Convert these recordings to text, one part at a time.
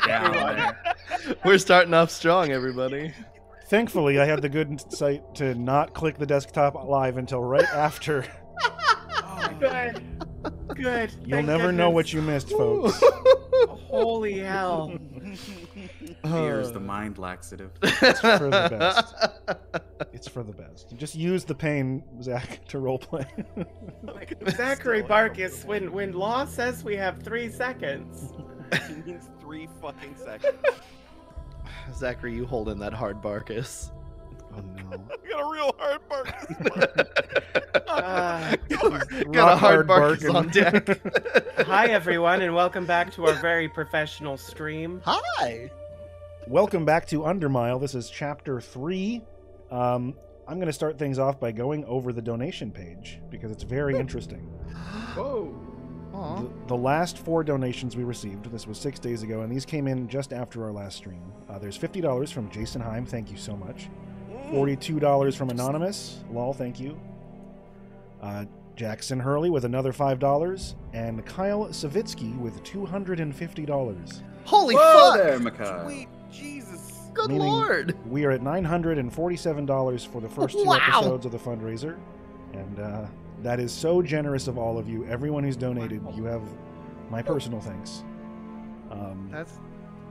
down there. We're starting off strong, everybody. Thankfully, I had the good insight to not click the desktop live until right after. Good. Good. You'll Thank never know goodness. what you missed, folks. Holy hell. Here's the mind laxative. It's for the best. It's for the best. Just use the pain, Zach, to roleplay. Zachary Barkus, when law says we have 3 seconds. It means 3 fucking seconds. Zachary, you hold in that hard Barkus. Oh no. I got a real hard bark. Got a hard Barkus barking. on deck. Hi, everyone, and welcome back to our very professional stream. Hi. Welcome back to Undermile. This is Chapter 3. I'm going to start things off by going over the donation page, because it's very interesting. Whoa. The last 4 donations we received, this was 6 days ago, and these came in just after our last stream. There's $50 from Jason Heim, thank you so much. $42 from Anonymous, lol, thank you. Jackson Hurley with another $5, and Kyle Savitsky with $250. Holy Whoa fuck! there, Makai. Sweet Jesus. Good Meaning lord! We are at $947 for the first 2 Wow. episodes of the fundraiser, and that is so generous of all of you. Everyone who's donated, you have my personal thanks.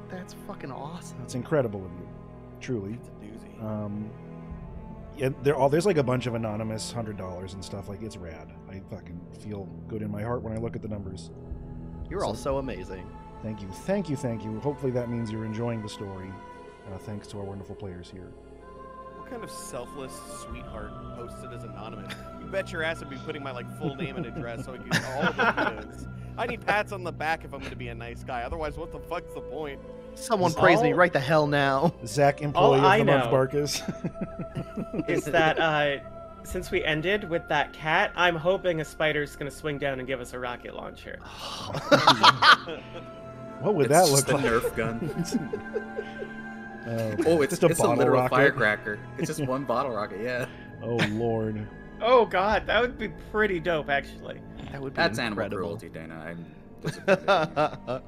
That's fucking awesome. That's incredible of you, truly. It's a doozy. Yeah, there's like a bunch of anonymous $100 and stuff. Like, it's rad. I fucking feel good in my heart when I look at the numbers. You're all so amazing. Thank you, thank you, thank you. Hopefully that means you're enjoying the story. Thanks to our wonderful players here. What kind of selfless sweetheart posted as anonymous? You bet your ass I'd be putting my full name and address so I can get all the videos. I need pats on the back if I'm going to be a nice guy. Otherwise, what the fuck's the point? Someone praise me right the hell now. Zach, employee All I of the month, know Barkus. Is that, since we ended with that cat, I'm hoping a spider's gonna swing down and give us a rocket launcher. What would It's that just look a like? Nerf gun. Oh, It's just a a bottle literal rocket. firecracker. It's just one bottle rocket, yeah. Oh lord. Oh god, that would be pretty dope, actually. That would be That's animal incredible. cruelty, Dana. I'm disappointed.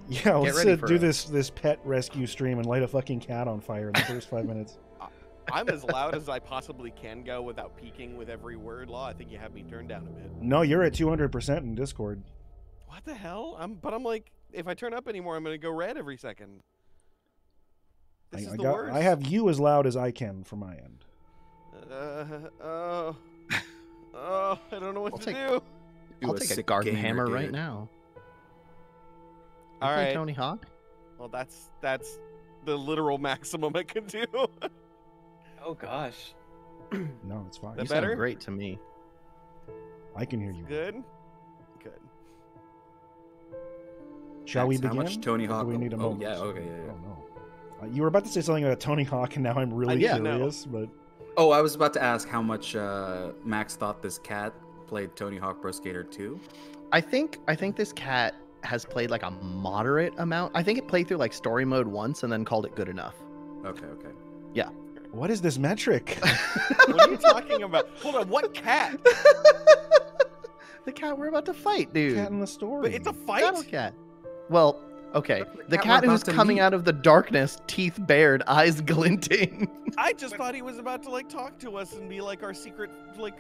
Yeah, let's ready for do it. this pet rescue stream and light a fucking cat on fire in the first 5 minutes. I'm as loud as I possibly can go without peaking with every word, Law. I think you have me turned down a bit. No, you're at 200% in Discord. What the hell? But I'm like, if I turn up anymore, I'm going to go red every second. This is the worst. I have you as loud as I can for my end. Oh, I don't know what I'll to take- do. Do I'll take a sick garden gamer, hammer dude. right now. All You play right. Tony Hawk? Well, that's the literal maximum I can do. Oh gosh. No, it's fine. That You sound better? great to me. I can hear you. Good. Good. Shall we Max, begin? How much Tony Or do Hawk? we need a moment? yeah, okay, yeah. Oh no. You were about to say something about Tony Hawk, and now I'm really Yeah, curious. But Oh, I was about to ask how much Max thought this cat played Tony Hawk Pro Skater 2. I think this cat has played like a moderate amount. I think it played through like story mode once and then called it good enough. Okay. what is this metric? What are you talking about? Hold on, what cat? The cat we're about to fight, dude. Cat in the story. But it's a fight? Battle cat. Well, okay. The cat cat we're who's about to coming meet. out of the darkness, teeth bared, eyes glinting. I just thought he was about to talk to us and be like our secret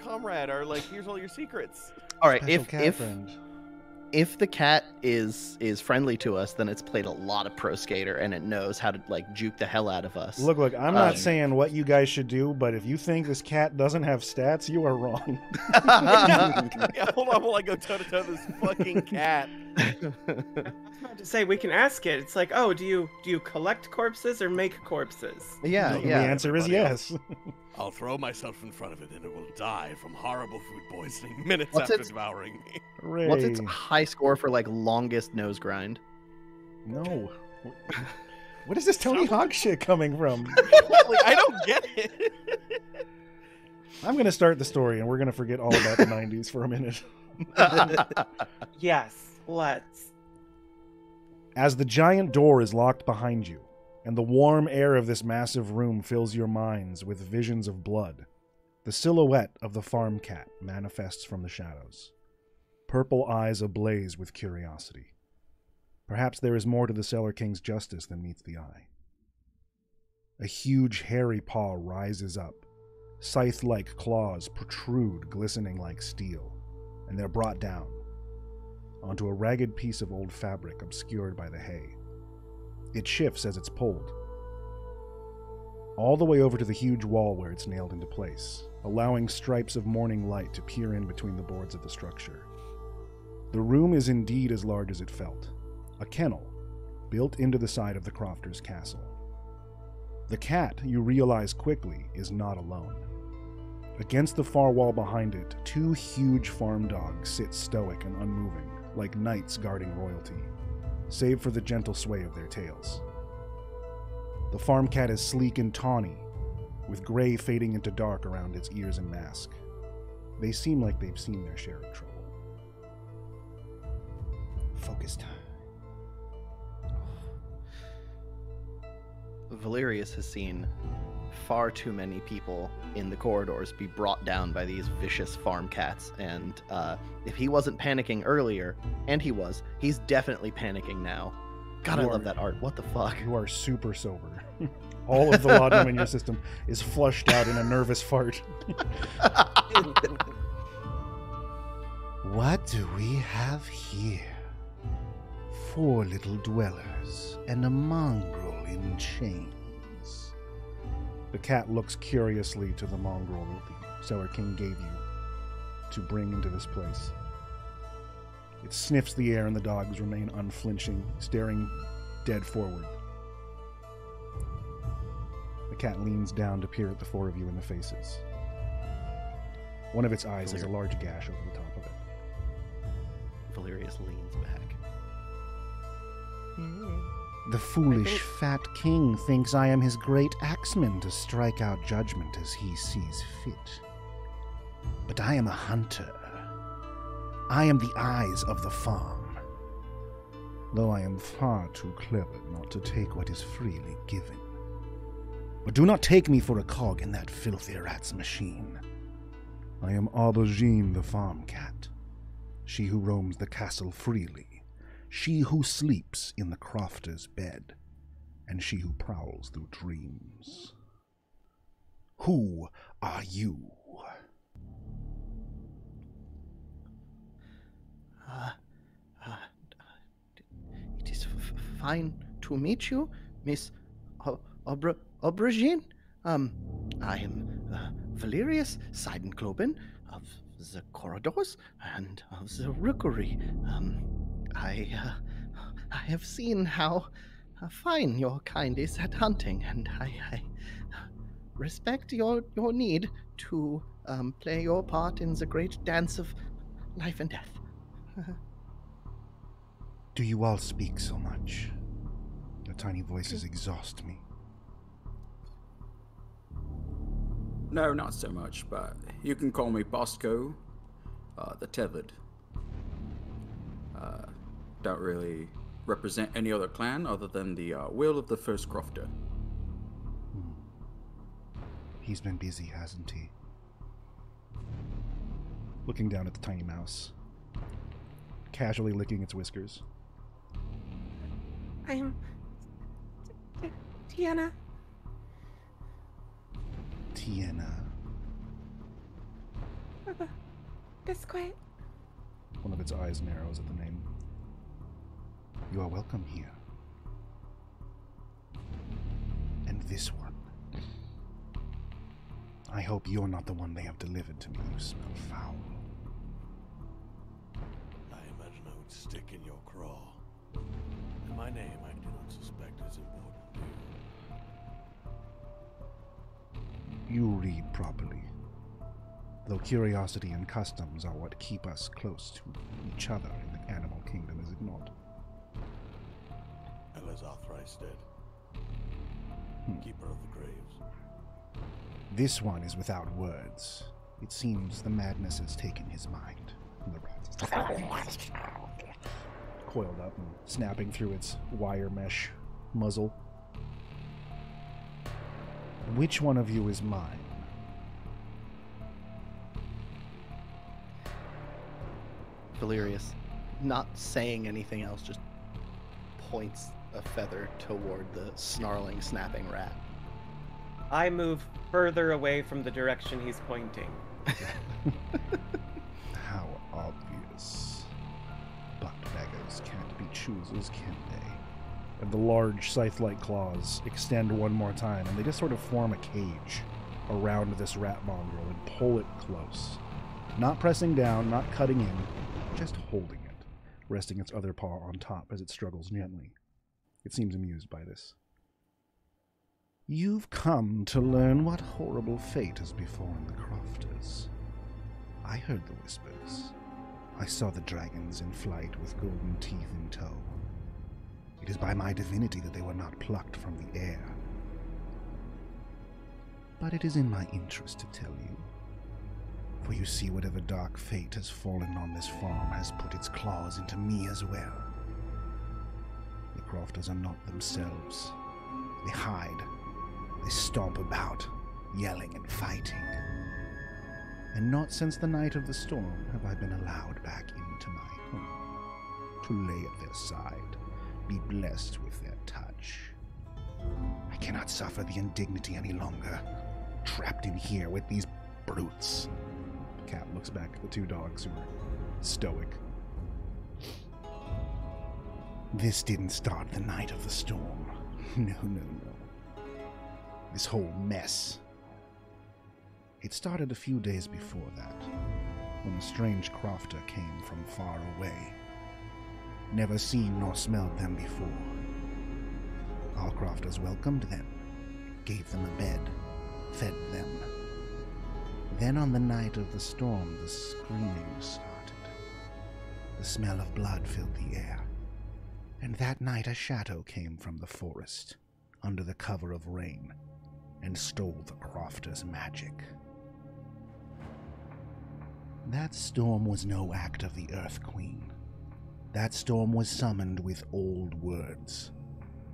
comrade, or here's all your secrets. All right, Special cat friend. if the cat is friendly to us, then it's played a lot of Pro Skater and it knows how to juke the hell out of us. Look, I'm not Um, saying what you guys should do, but if you think this cat doesn't have stats, you are wrong. Yeah, hold on while I go toe to toe this fucking cat. To say we can ask it. It's like, oh, do you collect corpses or make corpses? yeah, The yeah. answer is yes. I'll throw myself in front of it and it will die from horrible food poisoning minutes What's after its- devouring me. Hooray. What's its high score for longest nose grind? No. What is this Tony Hawk shit coming from? I don't get it. I'm going to start the story, and we're going to forget all about the 90s for a minute. Yes, let's. As the giant door is locked behind you, and the warm air of this massive room fills your minds with visions of blood, the silhouette of the farm cat manifests from the shadows, purple eyes ablaze with curiosity. Perhaps there is more to the Cellar King's justice than meets the eye. A huge hairy paw rises up. Scythe-like claws protrude, glistening like steel, and they're brought down onto a ragged piece of old fabric obscured by the hay. It shifts as it's pulled, all the way over to the huge wall where it's nailed into place, allowing stripes of morning light to peer in between the boards of the structure. The room is indeed as large as it felt, a kennel built into the side of the Crofter's castle. The cat, you realize quickly, is not alone. Against the far wall behind it, 2 huge farm dogs sit stoic and unmoving, like knights guarding royalty, save for the gentle sway of their tails. The farm cat is sleek and tawny, with gray fading into dark around its ears and mask. They seem like they've seen their share of trouble. Focused. Valerius has seen far too many people in the corridors be brought down by these vicious farm cats, and if he wasn't panicking earlier, and he's definitely panicking now. God, I love that art. What the fuck? You are super sober. All of the laudanum in your system is flushed out in a nervous fart. What do we have here? 4 little dwellers and a mongrel in chains. The cat looks curiously to the mongrel that the Cellar King gave you to bring into this place. It sniffs the air and the dogs remain unflinching, staring dead forward. The cat leans down to peer at the 4 of you in the faces. One of its eyes has a large gash over the top of it. Valerius leans back. The foolish fat king thinks I am his great axeman to strike out judgment as he sees fit. But I am a hunter. I am the eyes of the farm, though I am far too clever not to take what is freely given. But do not take me for a cog in that filthy rat's machine. I am Aubergine the farm cat, she who roams the castle freely, she who sleeps in the crofter's bed, and she who prowls through dreams. Who are you? It is fine to meet you, Miss Aubergine. I am Valerius Seidenkloben of the corridors and of the rookery. I have seen how fine your kind is at hunting, and I respect your need to play your part in the great dance of life and death. Do you all speak so much? Your tiny voices exhaust me. No, not so much, but you can call me Bosco, the Tethered. Don't really represent any other clan other than the will of the first crofter. He's been busy, hasn't he? Looking down at the tiny mouse, casually licking its whiskers. I'm Tiana. Tiana. Biscuit. One of its eyes narrows at the name. You are welcome here. And this one. I hope you're not the one they have delivered to me. You smell foul. I imagine I would stick in your craw. And my name I do not suspect is important to you. You read properly. Though curiosity and customs are what keep us close to each other in the animal kingdom, is it not? Elazar thrice dead. Keeper of the graves. This one is without words. It seems the madness has taken his mind. And the rat coiled up and snapping through its wire mesh muzzle. Which one of you is mine? Valerius, not saying anything else, just points a feather toward the snarling, snapping rat. I move further away from the direction he's pointing. How obvious. But beggars can't be choosers, can they? And the large scythe-like claws extend one more time, and they just sort of form a cage around this rat mongrel and pull it close. Not pressing down, not cutting in, just holding it, resting its other paw on top as it struggles gently. It seems amused by this. You've come to learn what horrible fate has befallen the Crofters. I heard the whispers. I saw the dragons in flight with golden teeth in tow. It is by my divinity that they were not plucked from the air. But it is in my interest to tell you. For you see, whatever dark fate has fallen on this farm has put its claws into me as well. The Crofters are not themselves. They hide. They stomp about, yelling and fighting. And not since the night of the storm have I been allowed back into my home, to lay at their side, be blessed with their touch. I cannot suffer the indignity any longer, trapped in here with these brutes. The cat looks back at the two dogs who are stoic. This didn't start the night of the storm. No. This whole mess. It started a few days before that, when a strange crofter came from far away. Never seen nor smelled them before. Our crofters welcomed them, gave them a bed, fed them. Then on the night of the storm, the screaming started. The smell of blood filled the air. And that night a shadow came from the forest, under the cover of rain, and stole the crofters' magic. That storm was no act of the Earth Queen. That storm was summoned with old words.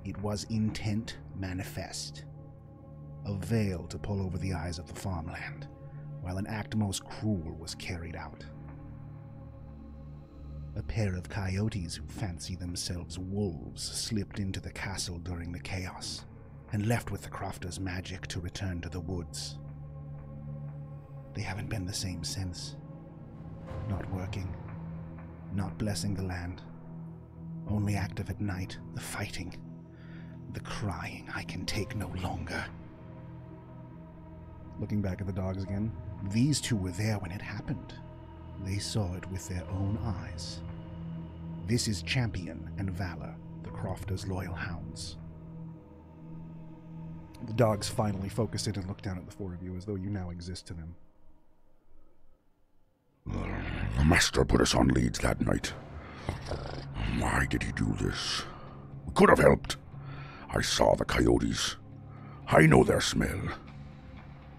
It was intent manifest. A veil to pull over the eyes of the farmland, while an act most cruel was carried out. A pair of coyotes who fancy themselves wolves slipped into the castle during the chaos, and left with the crofters' magic to return to the woods. They haven't been the same since. Not working, not blessing the land, only active at night, the fighting, the crying I can take no longer. Looking back at the dogs again, these two were there when it happened. They saw it with their own eyes. This is Champion and Valor, the crofters' loyal hounds. The dogs finally focus in and look down at the four of you as though you now exist to them. The master put us on leads that night. Why did he do this? We could have helped. I saw the coyotes. I know their smell.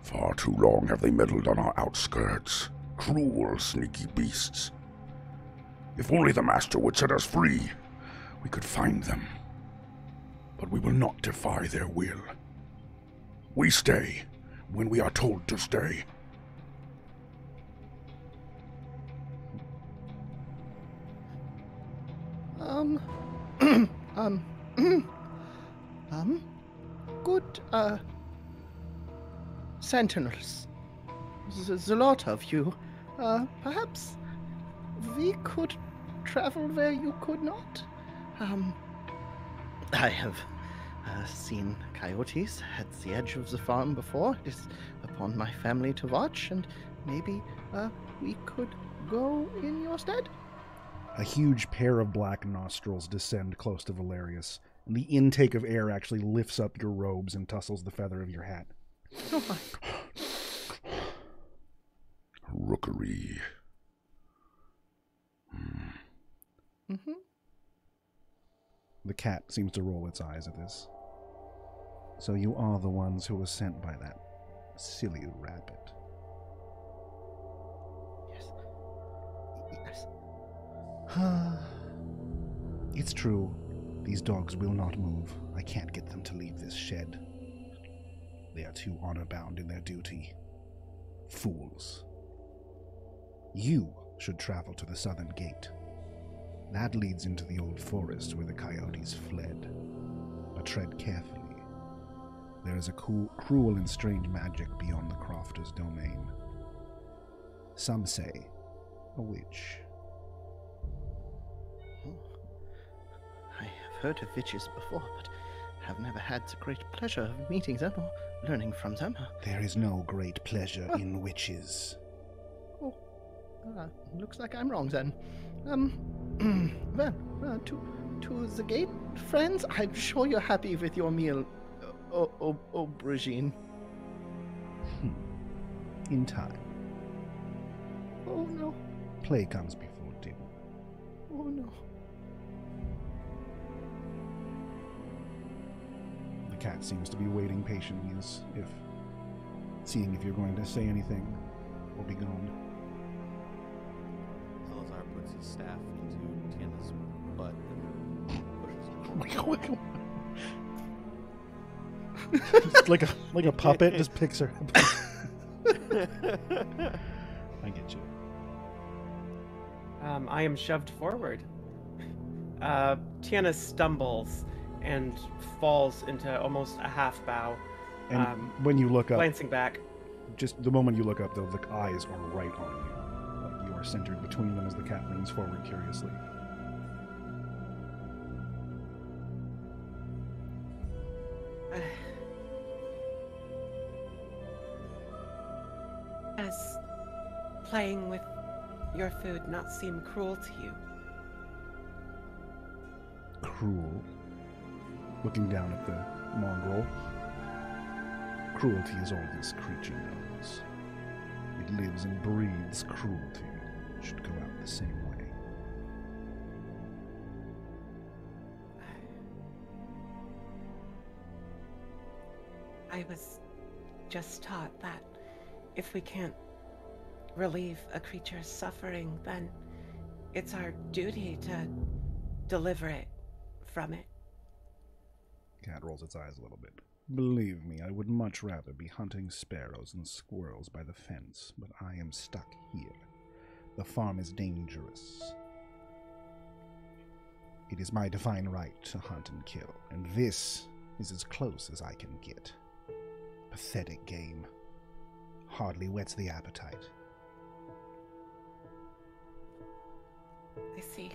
Far too long have they meddled on our outskirts. Cruel, sneaky beasts. If only the master would set us free, we could find them. But we will not defy their will. We stay when we are told to stay. Good, sentinels. There's a lot of you. Perhaps we could travel where you could not? I have seen coyotes at the edge of the farm before. It is upon my family to watch, and maybe we could go in your stead? A huge pair of black nostrils descend close to Valerius, and the intake of air actually lifts up your robes and tussles the feather of your hat. Oh my. Rookery. Mm-hmm. The cat seems to roll its eyes at this. So you are the ones who were sent by that silly rabbit. Yes. Yes. It's true. These dogs will not move. I can't get them to leave this shed. They are too honor-bound in their duty. Fools. You should travel to the southern gate. That leads into the old forest where the coyotes fled. But tread carefully. There is a cruel and strange magic beyond the crofter's domain. Some say a witch. I have heard of witches before, but have never had the great pleasure of meeting them or learning from them. There is no great pleasure in witches. Oh, looks like I'm wrong then. Well, to the gate, friends. I'm sure you're happy with your meal, aubergine. In time. Oh no. Play comes before dinner. Oh no. The cat seems to be waiting patiently as if seeing if you're going to say anything or be gone. Salazar puts his staff into Tiana's butt and pushes her. Just like a puppet, just picks her up. I get you. I am shoved forward. Tiana stumbles and falls into almost a half bow. And when you look up, Glancing back. just the moment you look up, though, the eyes are right on you. Like you are centered between them as the cat leans forward curiously. Does playing with your food not seem cruel to you? Cruel. Looking down at the mongrel. Cruelty is all this creature knows. It lives and breathes cruelty. It should go out the same way. I was just taught that if we can't relieve a creature's suffering, then it's our duty to deliver it from it. Cat rolls its eyes a little bit. Believe me, I would much rather be hunting sparrows and squirrels by the fence, but I am stuck here. The farm is dangerous. It is my divine right to hunt and kill, and this is as close as I can get. Pathetic game. Hardly whets the appetite. I see.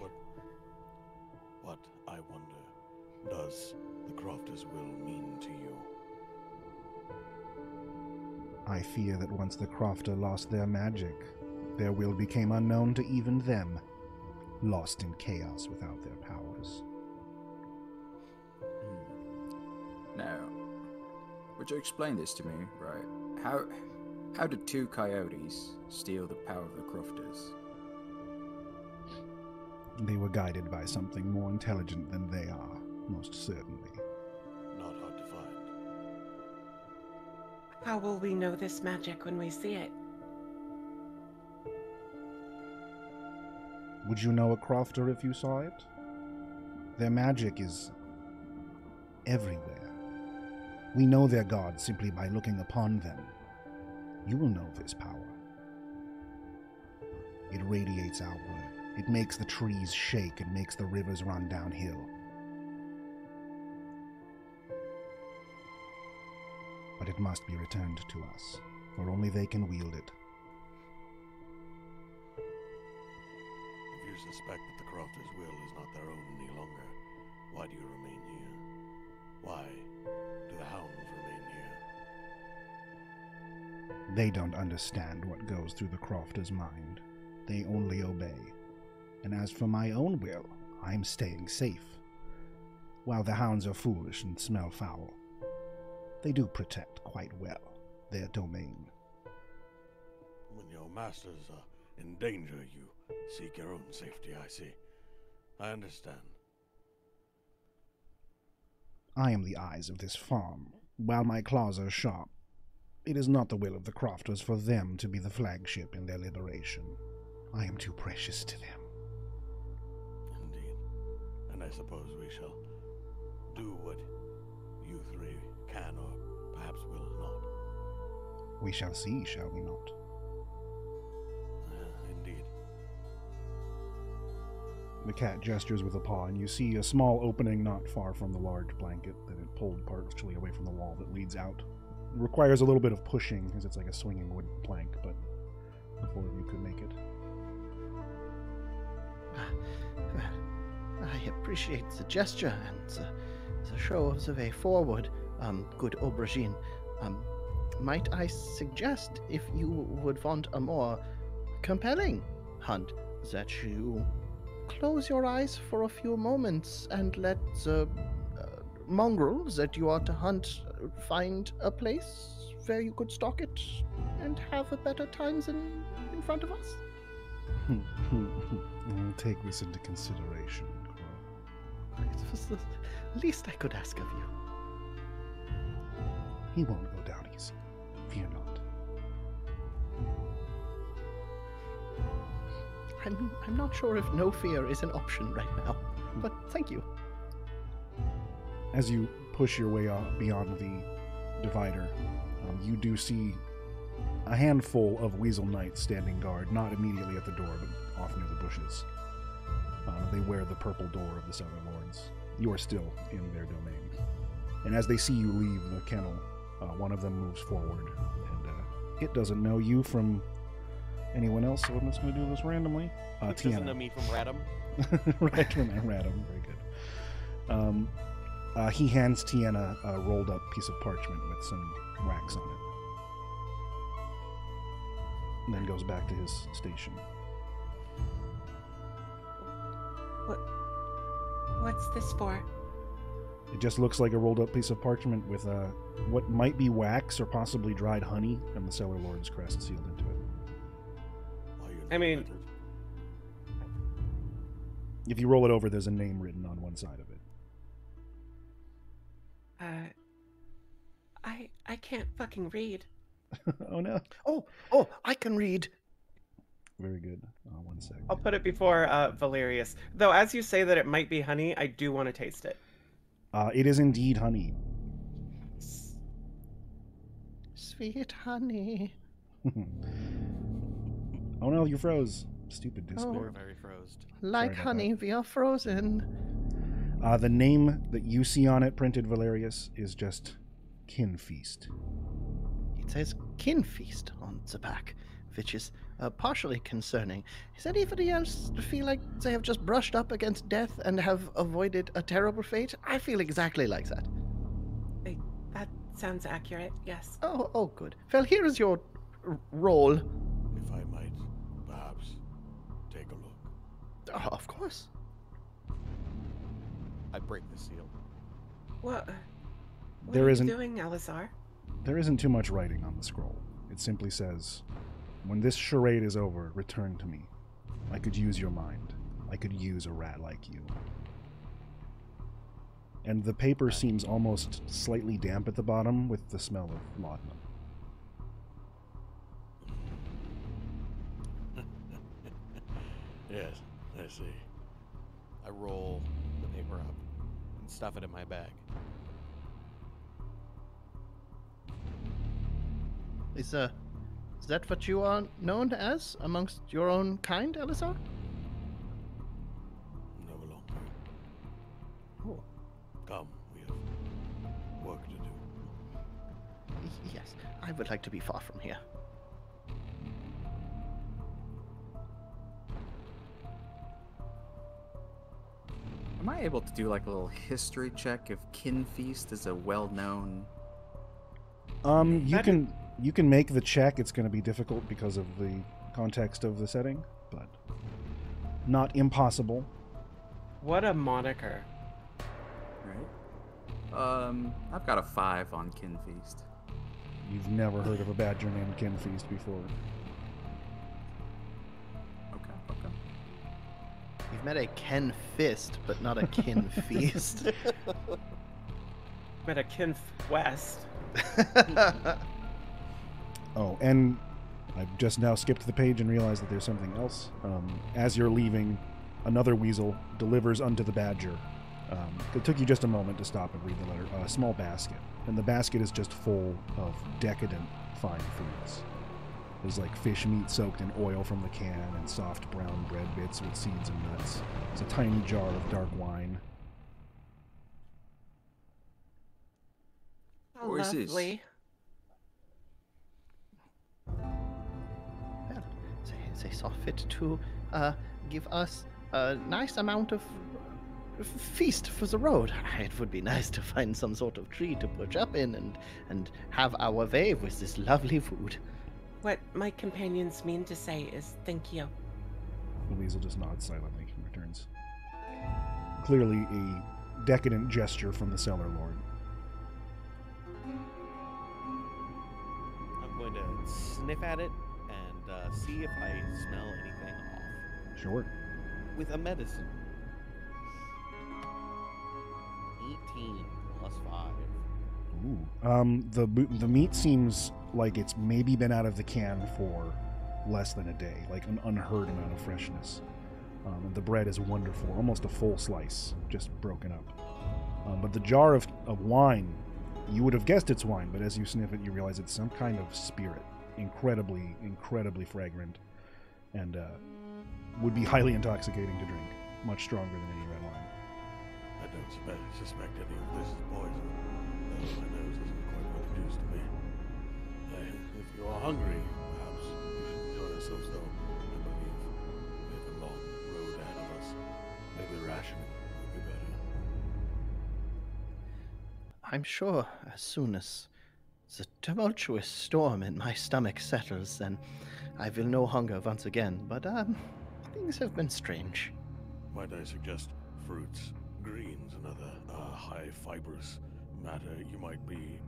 What, I wonder, does the Crofter's will mean to you? I fear that once the Crofter lost their magic, their will became unknown to even them, lost in chaos without their powers. Now, would you explain this to me, right? How did two coyotes steal the power of the Crofters? They were guided by something more intelligent than they are, most certainly. Not hard to find. How will we know this magic when we see it? Would you know a Crofter if you saw it? Their magic is everywhere. We know their gods simply by looking upon them. You will know this power. It radiates outward. It makes the trees shake and makes the rivers run downhill. But it must be returned to us, for only they can wield it. If you suspect that the Crofter's will is not their own any longer, why do you remain here? Why do the hounds remain here? They don't understand what goes through the Crofter's mind. They only obey. And as for my own will, I'm staying safe. While the hounds are foolish and smell foul, they do protect quite well their domain. When your masters are in danger, you seek your own safety, I see. I understand. I am the eyes of this farm. While my claws are sharp, it is not the will of the Crofters for them to be the flagship in their liberation. I am too precious to them. Indeed. And I suppose we shall do what you three can or perhaps will not. We shall see, shall we not? Indeed. The cat gestures with a paw, and you see a small opening not far from the large blanket that it pulled partially away from the wall that leads out. It requires a little bit of pushing, because it's like a swinging wood plank, but the four of you could make it. I appreciate the gesture and the show of the way forward, good aubergine. Might I suggest, if you would want a more compelling hunt, that you close your eyes for a few moments and let the mongrels that you are to hunt find a place where you could stalk it and have a better time than in front of us? I'll take this into consideration, Crow. It was the least I could ask of you. He won't go down easy. Fear not. I'm not sure if no fear is an option right now, but thank you. As you push your way beyond the divider, you do see a handful of weasel knights standing guard, not immediately at the door, but off near the bushes. They wear the purple door of the Cellar Lords. You are still in their domain. And as they see you leave the kennel, one of them moves forward, and it doesn't know you from anyone else, so I'm just going to do this randomly. It doesn't know me from Radam. Right from Radam, very good. He hands Tiana a rolled up piece of parchment with some wax on it. And then goes back to his station. What's this for? It just looks like a rolled up piece of parchment with what might be wax or possibly dried honey and the Cellar Lord's crest sealed into it. I mean, if you roll it over, there's a name written on one side of it. I can't fucking read. Oh no. Oh, I can read. Very good. 1 second. I'll put it before Valerius. Though, as you say that it might be honey, I do want to taste it. It is indeed honey. Sweet honey. Oh no, you froze. Stupid Discord. We're very frozen. Like honey, we are frozen. The name that you see on it, printed Valerius, is just Kin Feast. It says kin feast on the back, which is partially concerning. Does anybody else feel like they have just brushed up against death and have avoided a terrible fate? I feel exactly like that. That sounds accurate, yes. Oh, good. Well, here is your roll. If I might, perhaps, take a look. Oh, of course. I break the seal. What There are isn't- you doing, Alizar? There isn't too much writing on the scroll. It simply says, "When this charade is over, return to me. I could use your mind. I could use a rat like you." And the paper seems almost slightly damp at the bottom with the smell of laudanum. Yes, I see. I roll the paper up and stuff it in my bag. Is that what you are known as amongst your own kind, Alizar? No longer. Oh, Come, we have work to do. yes. I would like to be far from here. Am I able to do like a little history check if Kin Feast is a well-known? You can make the check. It's going to be difficult because of the context of the setting, but not impossible. What a moniker. Right. I've got a 5 on Kin Feast. You've never heard of a badger named Kin Feast before. Okay. You've met a Ken Fist, but not a Kin Feast. Met a Kin West. Oh, and I've just now skipped the page and realized that there's something else. As you're leaving, another weasel delivers unto the badger. It took you just a moment to stop and read the letter. A small basket, and the basket is just full of decadent fine foods. There's like fish meat soaked in oil from the can and soft brown bread bits with seeds and nuts. There's a tiny jar of dark wine. Oh, What is this? lovely. Well, they saw fit to give us a nice amount of feast for the road. It would be nice to find some sort of tree to perch up in and have our way with this lovely food. What my companions mean to say is thank you. Louise will just nod silently and returns. Clearly a decadent gesture from the cellar lord. I'm going to sniff at it and see if I smell anything off. Sure. With a medicine. 18 plus 5. Ooh. The meat seems like it's maybe been out of the can for less than a day, like an unheard amount of freshness. And the bread is wonderful, almost a full slice, just broken up. But the jar of wine, you would have guessed it's wine, but as you sniff it, you realize it's some kind of spirit, incredibly, incredibly fragrant, and would be highly intoxicating to drink, much stronger than any red wine. I don't suspect any of this is poison, though my nose isn't quite what it used to be. If you are hungry, perhaps you should enjoy yourselves, though. I believe we have a long road ahead of us. Maybe rationing would be better. I'm sure as soon as the tumultuous storm in my stomach settles, then I will know hunger once again. But things have been strange. Might I suggest fruits, greens, and other high fibrous matter? You might be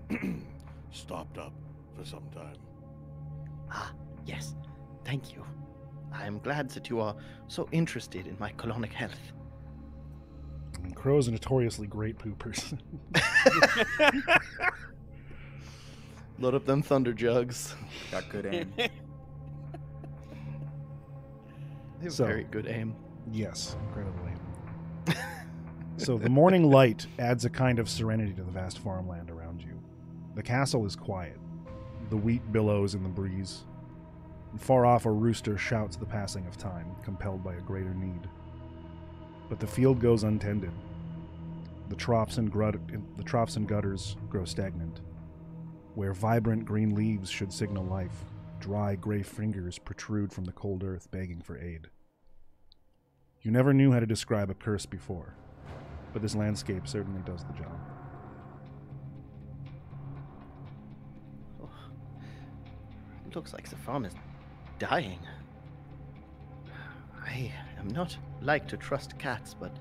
stopped up for some time. Ah, yes. Thank you. I am glad that you are so interested in my colonic health. I mean, crows are notoriously great poopers. Load up them thunder jugs. Got good aim. They have So- very good aim. Yes, incredibly. So the morning light adds a kind of serenity to the vast farmland around you. The castle is quiet. The wheat billows in the breeze. And far off, a rooster shouts the passing of time, compelled by a greater need. But the field goes untended. The troughs and gutters grow stagnant. Where vibrant green leaves should signal life, dry gray fingers protrude from the cold earth, begging for aid. You never knew how to describe a curse before, but this landscape certainly does the job. It looks like the farm is dying. I am not like to trust cats, but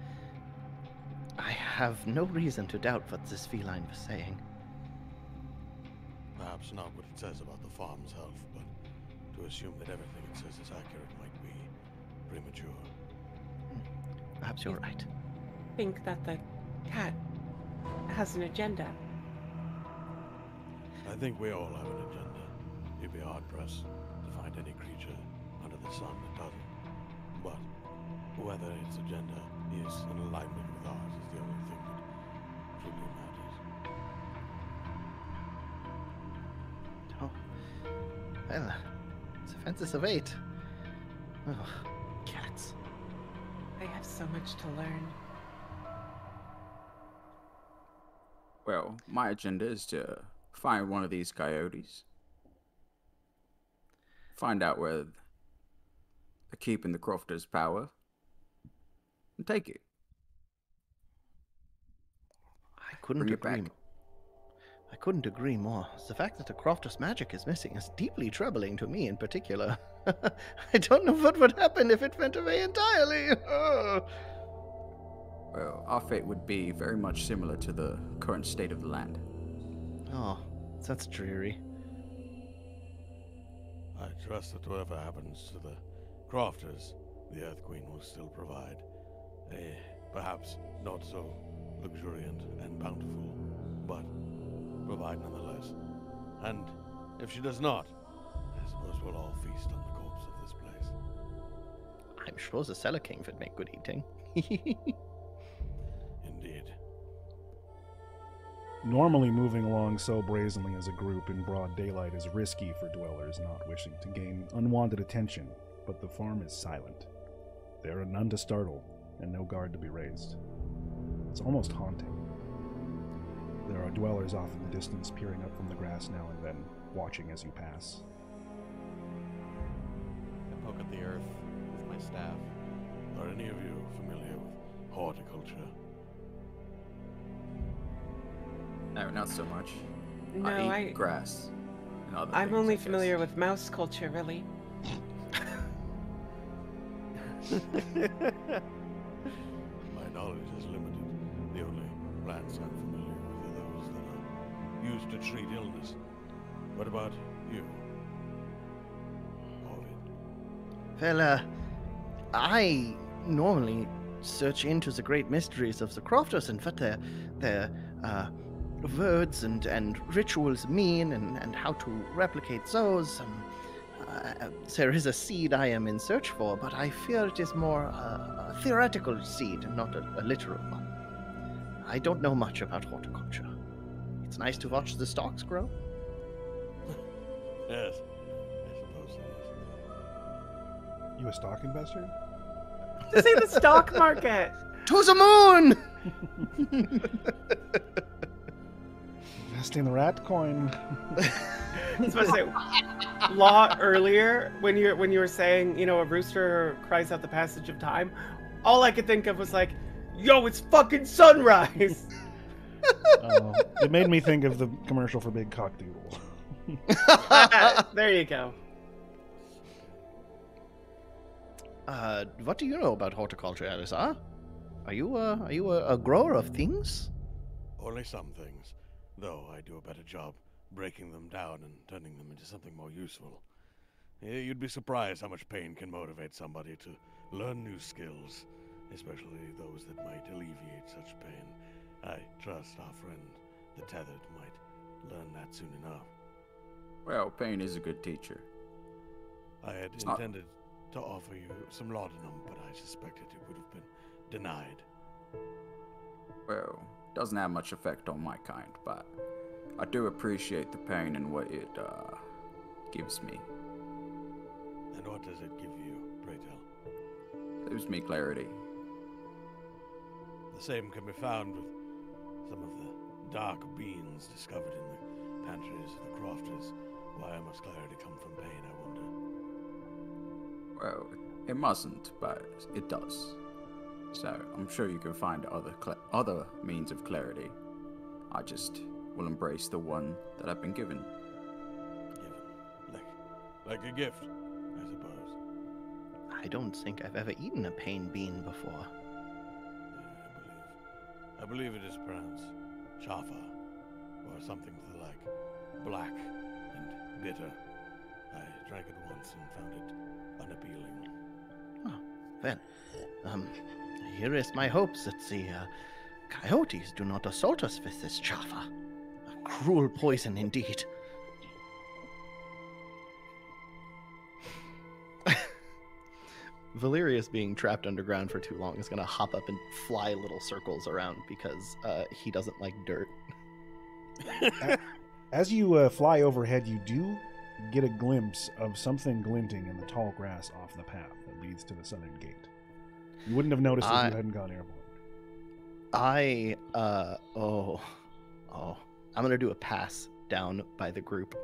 I have no reason to doubt what this feline was saying. Perhaps not what it says about the farm's health, but to assume that everything it says is accurate might be premature. Perhaps you're right. Think that the cat has an agenda. I think we all have an agenda. You'd be hard-pressed to find any creature under the sun that doesn't. But whether its agenda is in alignment with ours is the only thing that truly matters. Oh. Well, it's a fences of 8. Oh, cats. I have so much to learn. Well, my agenda is to find one of these coyotes. Find out where they're keeping the Crofter's power. And take it. I couldn't Bring it agree. back. I couldn't agree more. The fact that the Crofter's magic is missing is deeply troubling to me in particular. I don't know what would happen if it went away entirely. Well, our fate would be very much similar to the current state of the land. Oh, that's dreary. I trust that whatever happens to the Crofters, the Earth Queen will still provide. Perhaps not so luxuriant and bountiful, but provide nonetheless. And if she does not, I suppose we'll all feast on the corpse of this place. I'm sure the Cellar King would make good eating. Indeed. Normally, moving along so brazenly as a group in broad daylight is risky for dwellers not wishing to gain unwanted attention, but the farm is silent. There are none to startle, and no guard to be raised. It's almost haunting. There are dwellers off in the distance, peering up from the grass now and then, watching as you pass. I poke at the earth with my staff. Are any of you familiar with horticulture? No, not so much. No, I eat grass. And other I'm things, only I guess. familiar with mouse culture, really. My knowledge is limited. The only plants I'm familiar with are those that are used to treat illness. What about you? Ovid? Well, I normally search into the great mysteries of the crofters and what their words and rituals mean and how to replicate those. There is a seed I am in search for, but I fear it is more a theoretical seed, not a literal one. I don't know much about horticulture. It's nice to watch the stalks grow. Yes, I suppose it is. You a stock investor? To see the stock market. To the moon! Investing the rat coin. I was supposed to say, Law, earlier when you were saying, you know, a rooster cries out the passage of time, all I could think of was like, yo, it's fucking sunrise. It made me think of the commercial for Big Cock Doodle. There you go. What do you know about horticulture, Alisar? Are you a grower of things? Only some things, though I do a better job breaking them down and turning them into something more useful. You'd be surprised how much pain can motivate somebody to learn new skills, especially those that might alleviate such pain. I trust our friend, the Tethered, might learn that soon enough. Well, pain is a good teacher. I had intended to offer you some laudanum, but I suspected it would have been denied. Well, doesn't have much effect on my kind, but I do appreciate the pain and what it gives me. And what does it give you, pray tell? Gives me clarity. The same can be found with some of the dark beans discovered in the pantries of the crofters. Why must clarity come from pain, I wonder? Well, it mustn't, but it does. So I'm sure you can find other means of clarity. I just will embrace the one that I've been given. Given. Like a gift, I suppose. I don't think I've ever eaten a pain bean before. I believe it is pronounced chafa, or something to the like, black and bitter. I drank it once and found it unappealing. Oh, well, here is my hopes that the coyotes do not assault us with this chafa. A cruel poison indeed. Valerius, being trapped underground for too long, is going to hop up and fly little circles around because he doesn't like dirt. As you fly overhead, you do get a glimpse of something glinting in the tall grass off the path that leads to the southern gate. You wouldn't have noticed if you hadn't gone airborne. I'm going to do a pass down by the group,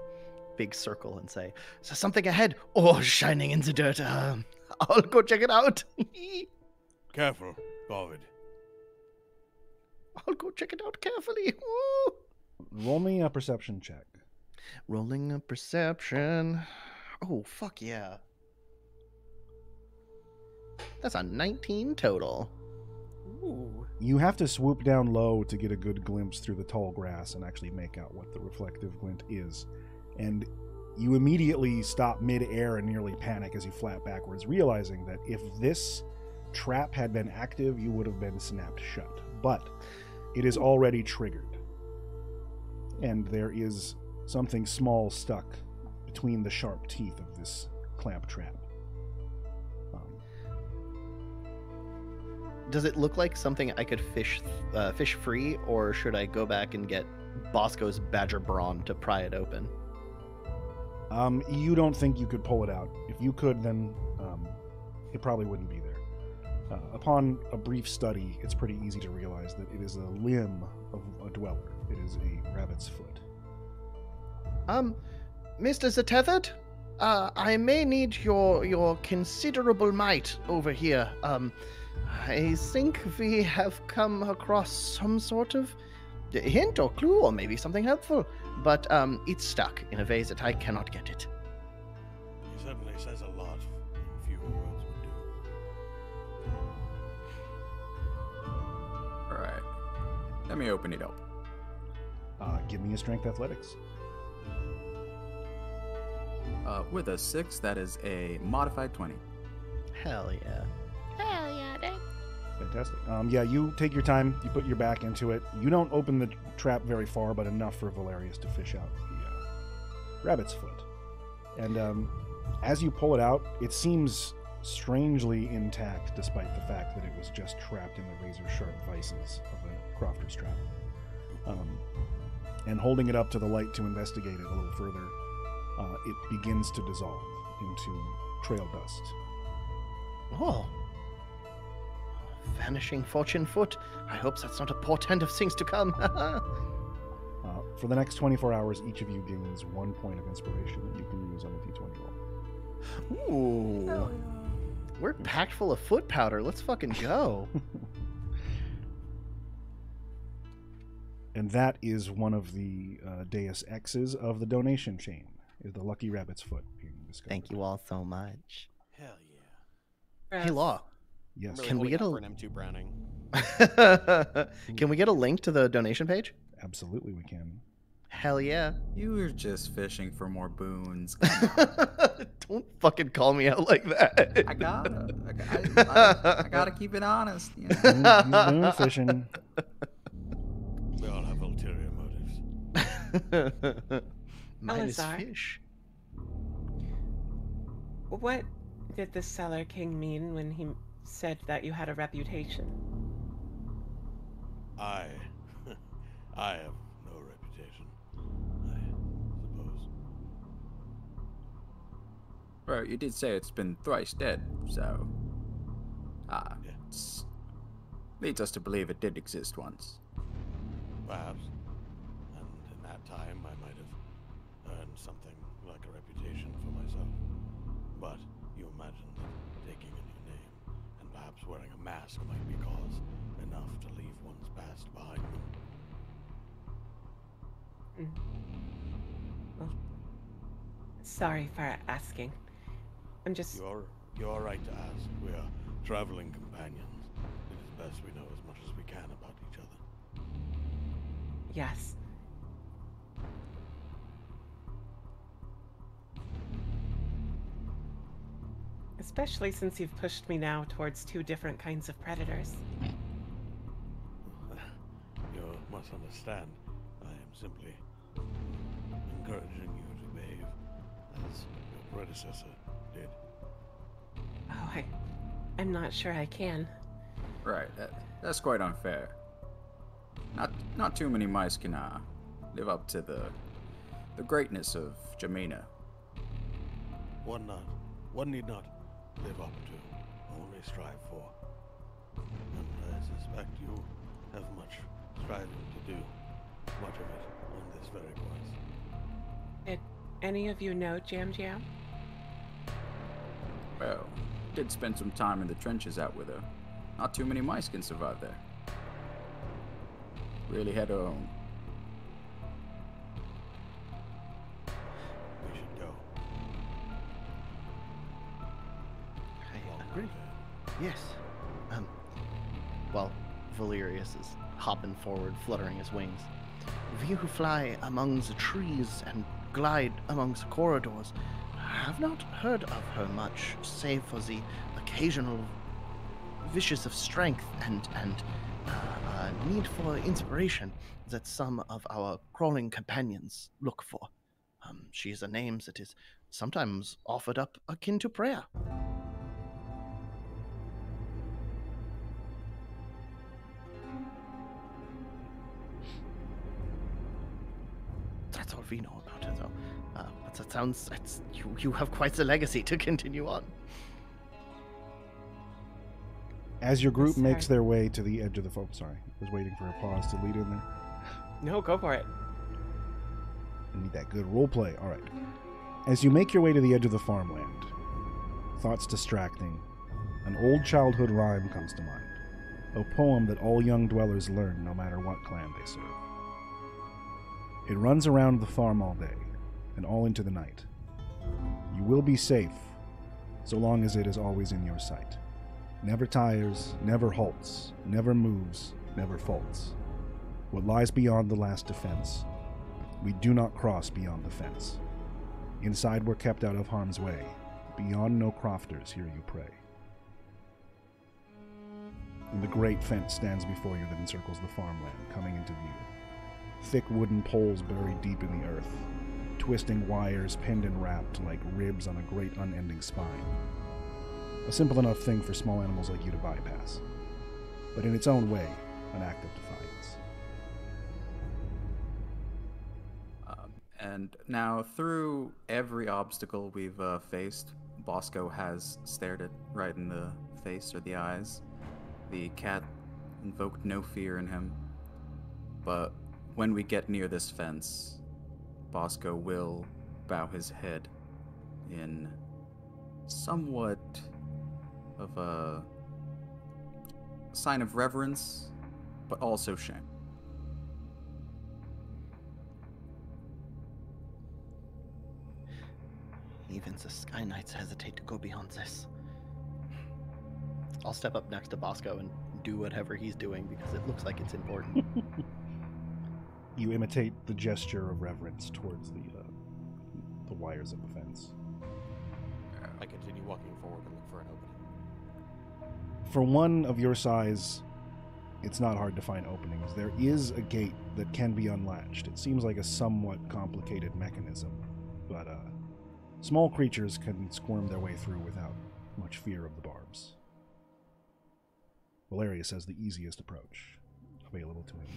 big circle, and say, "So something ahead. Oh, shining in the dirt. I'll go check it out." Careful, Ovid. I'll go check it out carefully. Woo. Roll me a perception check. Rolling a perception. Oh, fuck yeah. That's a 19 total. Ooh. You have to swoop down low to get a good glimpse through the tall grass and actually make out what the reflective glint is. And you immediately stop mid-air and nearly panic as you flap backwards, realizing that if this trap had been active, you would have been snapped shut. But it is already triggered. And there is something small stuck between the sharp teeth of this clamp trap. Does it look like something I could fish free, or should I go back and get Bosco's badger brawn to pry it open. You don't think you could pull it out. If you could, then it probably wouldn't be there. Upon a brief study, it's pretty easy to realize that it is a limb of a dweller. It is a rabbit's foot. Mr. Zetethered, I may need your considerable might over here. I think we have come across some sort of hint or clue or maybe something helpful, but it's stuck in a vase that I cannot get it. He certainly says a lot in fewer words would do. Alright. Let me open it up. Give me a strength athletics. With a 6, that is a modified 20. Hell yeah. Hell yeah, dude. Fantastic. Yeah, you take your time. You put your back into it. You don't open the trap very far, but enough for Valerius to fish out the rabbit's foot. And as you pull it out, it seems strangely intact, despite the fact that it was just trapped in the razor-sharp vices of the crofter's trap. And holding it up to the light to investigate it a little further, it begins to dissolve into trail dust. Oh. Vanishing fortune foot. I hope that's not a portent of things to come. For the next 24 hours, each of you gains 1 point of inspiration that you can use on the d20 roll. Ooh. We're packed full of foot powder. Let's fucking go. And that is one of the Deus Exes of the donation chain, is the lucky rabbit's foot being discovered. Thank you all so much. Hell yeah. Hey, Law. Yes. I'm really Can we get holding out for an M2 Browning? Can we get a link to the donation page? Absolutely, we can. Hell yeah. You were just fishing for more boons. Don't fucking call me out like that. I gotta keep it honest. You know? He's boon fishing. We all have ulterior motives. Mine is Elazar. fish. What did the Cellar King mean when he said that you had a reputation? I have no reputation, I suppose. Well, you did say it's been thrice dead, so Yeah. it leads us to believe it did exist once. Perhaps. And in that time, I might have earned something like a reputation for myself. But you imagine that taking a new name and perhaps wearing a mask might be cause enough to leave one's past behind them. Well, sorry for asking. I'm just... You're right to ask. We are traveling companions. It is best we know as much as we can about each other. Yes. Especially since you've pushed me now towards 2 different kinds of predators. You must understand, I am simply encouraging you to behave as your predecessor did. Oh, I'm not sure I can. Right, that's quite unfair. Not too many mice can live up to the greatness of Jamina. One need not live up to, only strive for. And I suspect you have much striving to do, much of it on this very quest. Did any of you know Jam Jam? Well, did spend some time in the trenches out with her. Not too many mice can survive there. Really had her own. We should go. I agree. Yes. While Valerius is hopping forward, fluttering his wings. We who fly among the trees and glide amongst the corridors have not heard of her much, save for the occasional wishes of strength and need for inspiration that some of our crawling companions look for. She is a name that is sometimes offered up akin to prayer. what we know about her, though. But that sounds... you have quite the legacy to continue on. As your group Sorry. makes their way to the edge of the foam... Sorry, I was waiting for a pause to lead in there. No, go for it. I need that good role play. All right. As you make your way to the edge of the farmland, thoughts distracting, an old childhood rhyme comes to mind. A poem that all young dwellers learn no matter what clan they serve. It runs around the farm all day, and all into the night. You will be safe, so long as it is always in your sight. Never tires, never halts, never moves, never faults. What lies beyond the last defense, we do not cross beyond the fence. Inside we're kept out of harm's way. Beyond no crofters hear you pray. And the great fence stands before you that encircles the farmland, coming into view. Thick wooden poles buried deep in the earth, twisting wires pinned and wrapped like ribs on a great unending spine. A simple enough thing for small animals like you to bypass, but in its own way, an act of defiance. And now, through every obstacle we've faced, Bosco has stared it right in the face or the eyes. The cat invoked no fear in him. But when we get near this fence, Bosco will bow his head in somewhat of a sign of reverence, but also shame. Even the Sky Knights hesitate to go beyond this. I'll step up next to Bosco and do whatever he's doing because it looks like it's important. You imitate the gesture of reverence towards the wires of the fence. I continue walking forward and look for an opening. For one of your size, it's not hard to find openings. There is a gate that can be unlatched. It seems like a somewhat complicated mechanism, but small creatures can squirm their way through without much fear of the barbs. Valeria says the easiest approach available to him.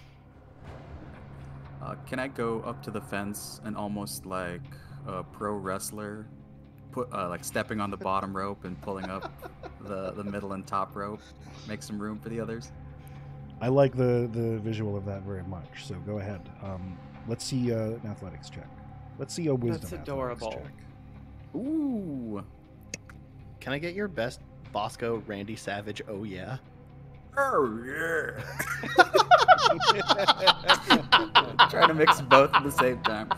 Can I go up to the fence and almost like a pro wrestler, like stepping on the bottom rope and pulling up the middle and top rope, make some room for the others? I like the visual of that very much, so go ahead. Let's see an athletics check. Let's see a wisdom That's athletics adorable. check. Ooh. Can I get your best Bosco Randy Savage? Oh yeah. Oh yeah. Trying to mix both at the same time.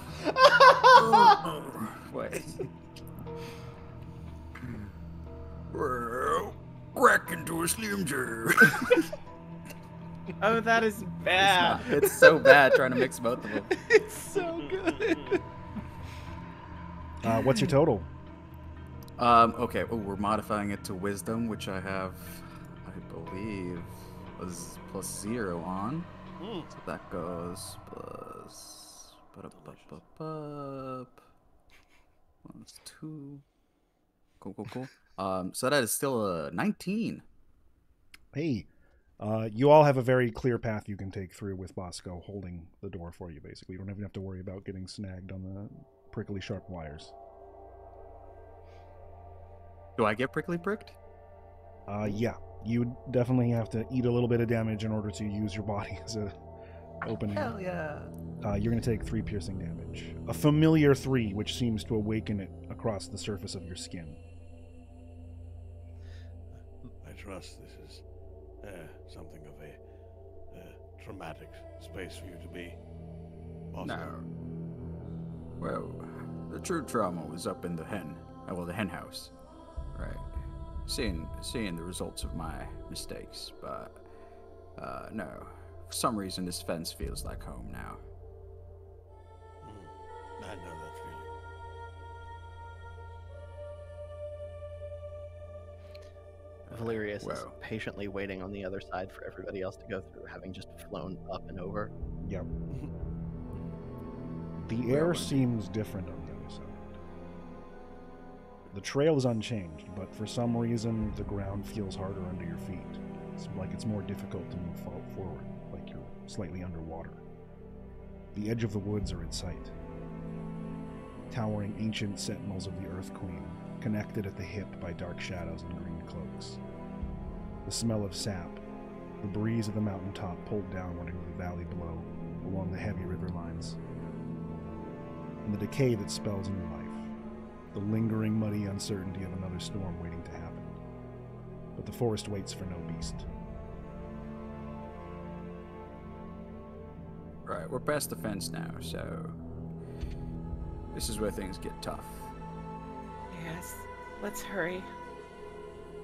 Wait. Well, crack into a Slim Jim. Oh, that is bad. It's so bad trying to mix both of them. It's so good. What's your total? Okay, we're modifying it to wisdom, which I have, I believe, was +0 on. So that goes plus... Plus 2. Cool. So that is still a 19. Hey, you all have a very clear path you can take through with Bosco holding the door for you, basically. You don't even have to worry about getting snagged on the prickly sharp wires. Do I get prickly pricked? Yeah. You definitely have to eat a little bit of damage in order to use your body as a opening. Hell yeah. You're going to take 3 piercing damage. A familiar 3, which seems to awaken it across the surface of your skin. I trust this is something of a traumatic space for you to be. Bosco. No. Well, the true trauma was up in the hen house. Right. Seeing the results of my mistakes, but no. For some reason, this fence feels like home now. I know that feeling. Valerius is Well. patiently waiting on the other side for everybody else to go through, having just flown up and over. Yep. The air seems different on the other side. The trail is unchanged, but for some reason the ground feels harder under your feet. It's like it's more difficult to move forward, like you're slightly underwater. The edge of the woods are in sight. towering ancient sentinels of the Earth Queen, connected at the hip by dark shadows and green cloaks. The smell of sap, the breeze of the mountaintop pulled downward into the valley below, along the heavy river lines, and the decay that spells new life, the lingering muddy uncertainty of another storm waiting to happen. But the forest waits for no beast. Right, we're past the fence now, so this is where things get tough. Yes, let's hurry.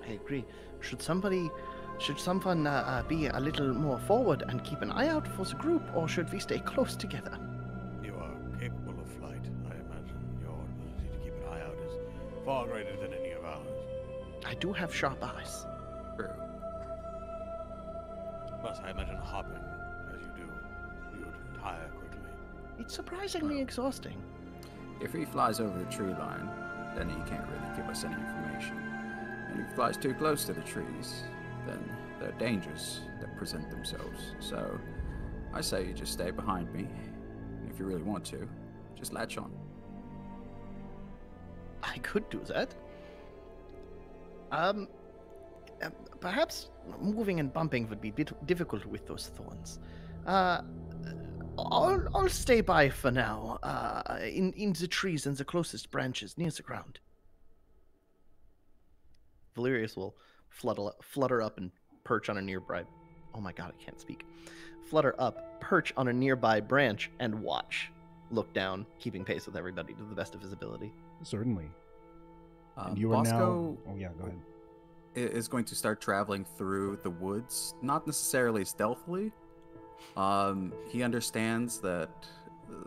I agree. Should someone be a little more forward and keep an eye out for the group, or should we stay close together? You are capable of flight. I imagine your ability to keep an eye out is far greater than any of ours. I do have sharp eyes. True. Plus, I imagine hopping, as you do, you would tire quickly. It's surprisingly exhausting. If he flies over the tree line, then he can't really give us any information. And if he flies too close to the trees, then there are dangers that present themselves. So I say you just stay behind me. And if you really want to, just latch on. I could do that. Perhaps moving and bumping would be a bit difficult with those thorns. I'll stay by for now, in the trees and the closest branches near the ground. Valerius will flutter up and perch on a nearby... Oh my god, I can't speak. Flutter up, perch on a nearby branch, and watch. Look down, keeping pace with everybody to the best of his ability. Certainly. And you are Bosco now... Oh yeah, go ahead. is going to start traveling through the woods, not necessarily stealthily. He understands that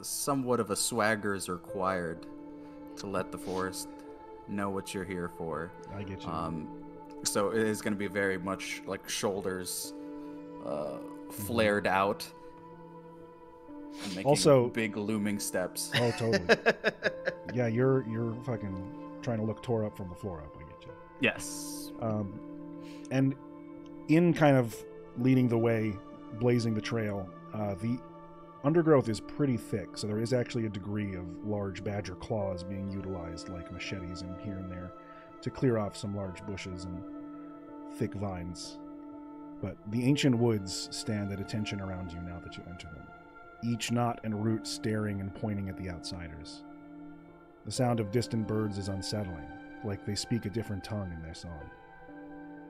somewhat of a swagger is required to let the forest know what you're here for. I get you. So it is going to be very much like shoulders flared out, and making Also- big looming steps. Oh, totally. Yeah, you're fucking trying to look tore up from the floor up. I get you. Yes. And in kind of leading the way, blazing the trail, the undergrowth is pretty thick, so there is actually a degree of large badger claws being utilized like machetes and here and there to clear off some large bushes and thick vines. But the ancient woods stand at attention around you now that you enter them, each knot and root staring and pointing at the outsiders. The sound of distant birds is unsettling, like they speak a different tongue in their song.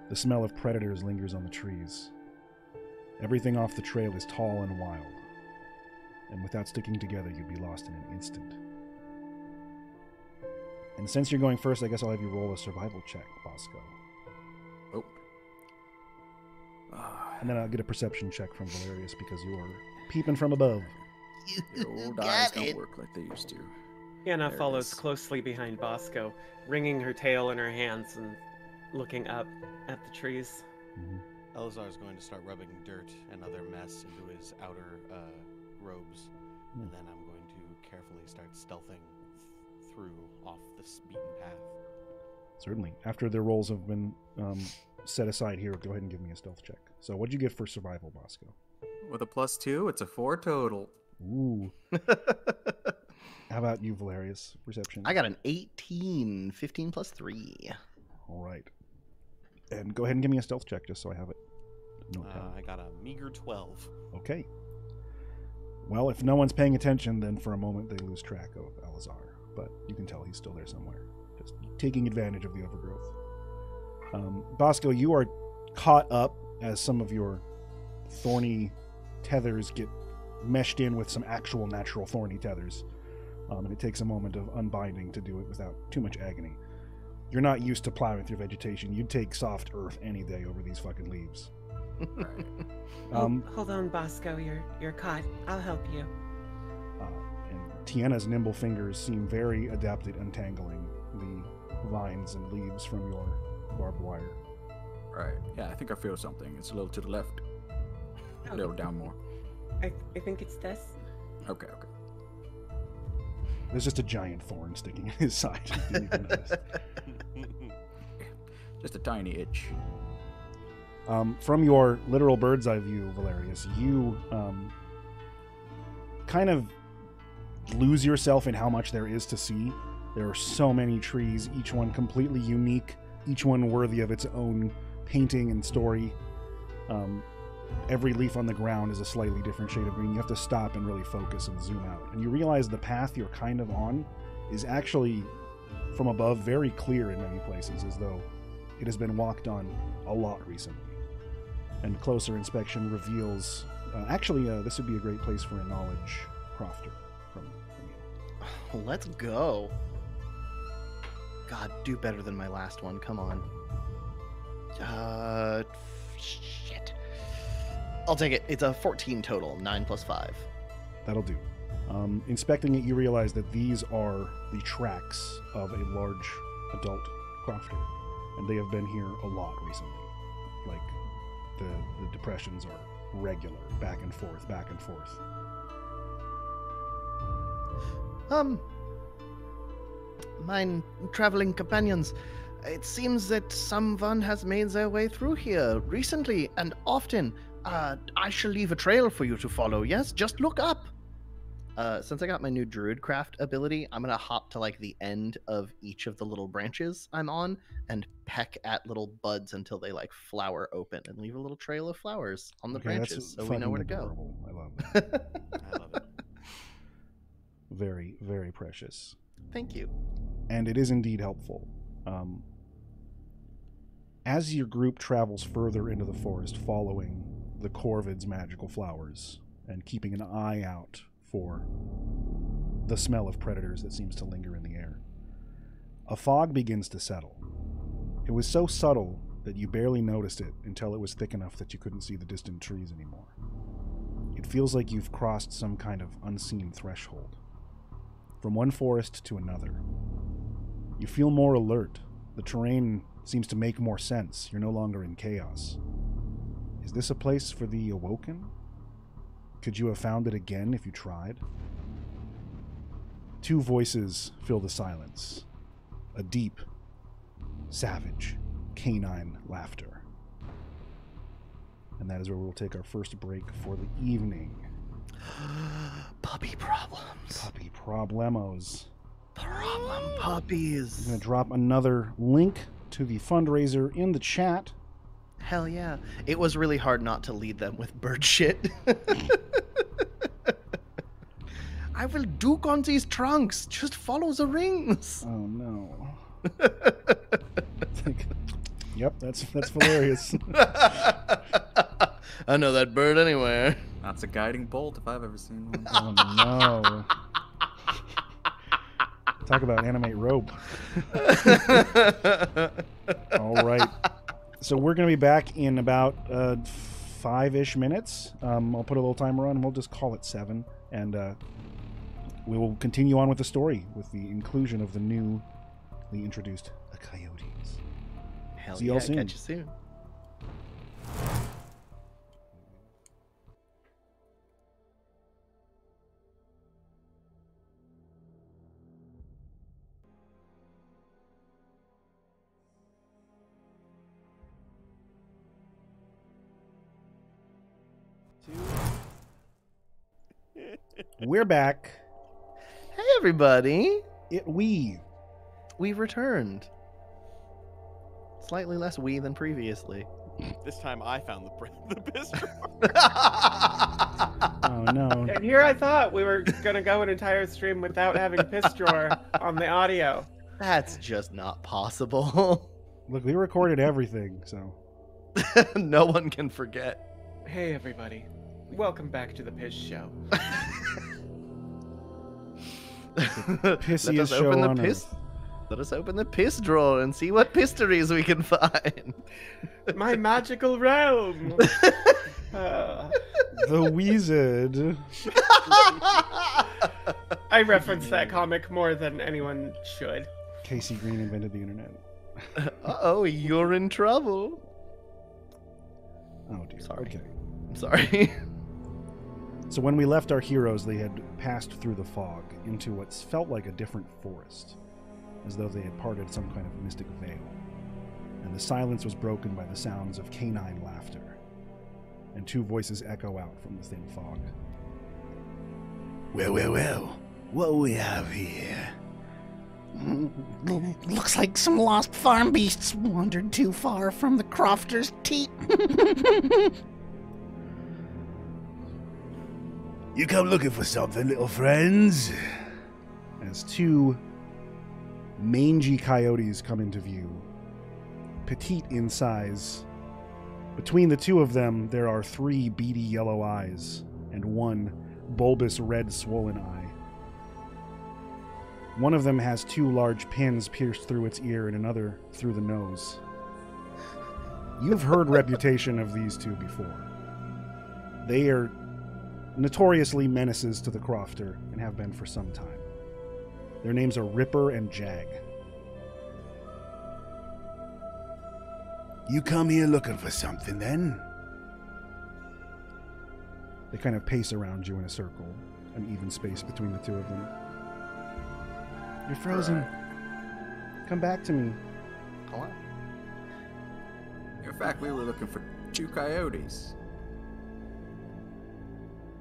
The smell of predators lingers on the trees. Everything off the trail is tall and wild, and without sticking together, you'd be lost in an instant. And since you're going first, I guess I'll have you roll a survival check, Bosco. Oh. And then I'll get a perception check from Valerius because you're peeping from above. Your old eyes don't work like they used to. Anna There it follows is. closely behind Bosco, wringing her tail in her hands and looking up at the trees. Elazar is going to start rubbing dirt and other mess into his outer robes, and then I'm going to carefully start stealthing through off this beaten path. Certainly. After their rolls have been set aside here, go ahead and give me a stealth check. So what'd you get for survival, Bosco? With a +2, it's a 4 total. Ooh. How about you, Valerius? Perception? I got an 18, 15 plus 3. All right. And go ahead and give me a stealth check just so I have it. Note down. I got a meager 12. Okay. Well, if no one's paying attention, then for a moment they lose track of Elazar. But you can tell he's still there somewhere, just taking advantage of the overgrowth. Bosco, you are caught up as some of your thorny tethers get meshed in with some actual natural thorny tethers. And it takes a moment of unbinding to do it without too much agony. You're not used to plowing through vegetation. You'd take soft earth any day over these fucking leaves. Right. Hold on, Bosco. You're caught. I'll help you. And Tiana's nimble fingers seem very adept at untangling the vines and leaves from your barbed wire. Right. Yeah, I think I feel something. It's a little to the left. A little down more. I think it's this. Okay. There's just a giant thorn sticking in his side. You didn't even notice. Just a tiny itch. From your literal bird's eye view, Valerius, you kind of lose yourself in how much there is to see. There are so many trees, each one completely unique, each one worthy of its own painting and story. Every leaf on the ground is a slightly different shade of green. You have to stop and really focus and zoom out. And you realize the path you're kind of on is actually, from above, very clear in many places, as though it has been walked on a lot recently. And closer inspection reveals... this would be a great place for a knowledge crofter from you. Let's go. God, do better than my last one. Come on. Shit. I'll take it. It's a 14 total. 9 plus 5. That'll do. Inspecting it, you realize that these are the tracks of a large adult crofter, and they have been here a lot recently. Like, the depressions are regular, back and forth, back and forth. Mine traveling companions, it seems that someone has made their way through here recently and often. I shall leave a trail for you to follow, yes? Just look up. Since I got my new Druidcraft ability, I'm going to hop to like the end of each of the little branches I'm on and peck at little buds until they like flower open and leave a little trail of flowers on the branches so we know where to go. I love that. I love it. Very, very precious. Thank you. And it is indeed helpful. As your group travels further into the forest, following the Corvid's magical flowers and keeping an eye out for the smell of predators that seems to linger in the air, a fog begins to settle. It was so subtle that you barely noticed it until it was thick enough that you couldn't see the distant trees anymore. It feels like you've crossed some kind of unseen threshold, from one forest to another. You feel more alert. The terrain seems to make more sense. You're no longer in chaos. Is this a place for the Awoken? Could you have found it again if you tried? Two voices fill the silence. A deep, savage, canine laughter. And that is where we'll take our first break for the evening. Puppy problems. Puppy problemos. Problem I'm puppies. going to drop another link to the fundraiser in the chat. Hell yeah. It was really hard not to lead them with bird shit. I will duke on these trunks. Just follow the rings. Oh no. Yep, that's hilarious. I know that bird anywhere. That's a guiding bolt if I've ever seen one. Oh no. Talk about animate rope. All right. So we're going to be back in about 5-ish minutes. I'll put a little timer on and we'll just call it 7. And we will continue on with the story with the inclusion of the newly introduced coyotes. Hell See yeah, y'all soon. Catch you soon. We're back. Hey, everybody. We've returned. Slightly less we than previously. This time I found the pistol. Oh no. And here I thought we were gonna go an entire stream without having piss drawer on the audio. That's just not possible. Look, we recorded everything, so. No one can forget. Hey everybody, welcome back to the Piss Show. Pissiest Let us show open the on piss. earth. Let us open the piss drawer and see what pistories we can find. My magical realm. The Wizard. I reference that comic more than anyone should. Casey Green invented the internet. Uh-oh, you're in trouble. Oh dear. Sorry. Okay. I'm sorry. So when we left our heroes, they had passed through the fog into what felt like a different forest, as though they had parted some kind of mystic veil. And the silence was broken by the sounds of canine laughter, and two voices echo out from the thin fog. Well, well, well. What we have here? Looks like some lost farm beasts wandered too far from the crofter's teat. You come looking for something, little friends? As two mangy coyotes come into view, petite in size. Between the two of them, there are 3 beady yellow eyes and 1 bulbous red swollen eye. One of them has 2 large pins pierced through its ear and another through the nose. You've heard reputation of these two before. They are notoriously menaces to the crofter and have been for some time. Their names are Ripper and Jag. You come here looking for something, then? They kind of pace around you in a circle, an even space between the two of them. You're frozen. Come back to me. In fact, we were looking for 2 coyotes.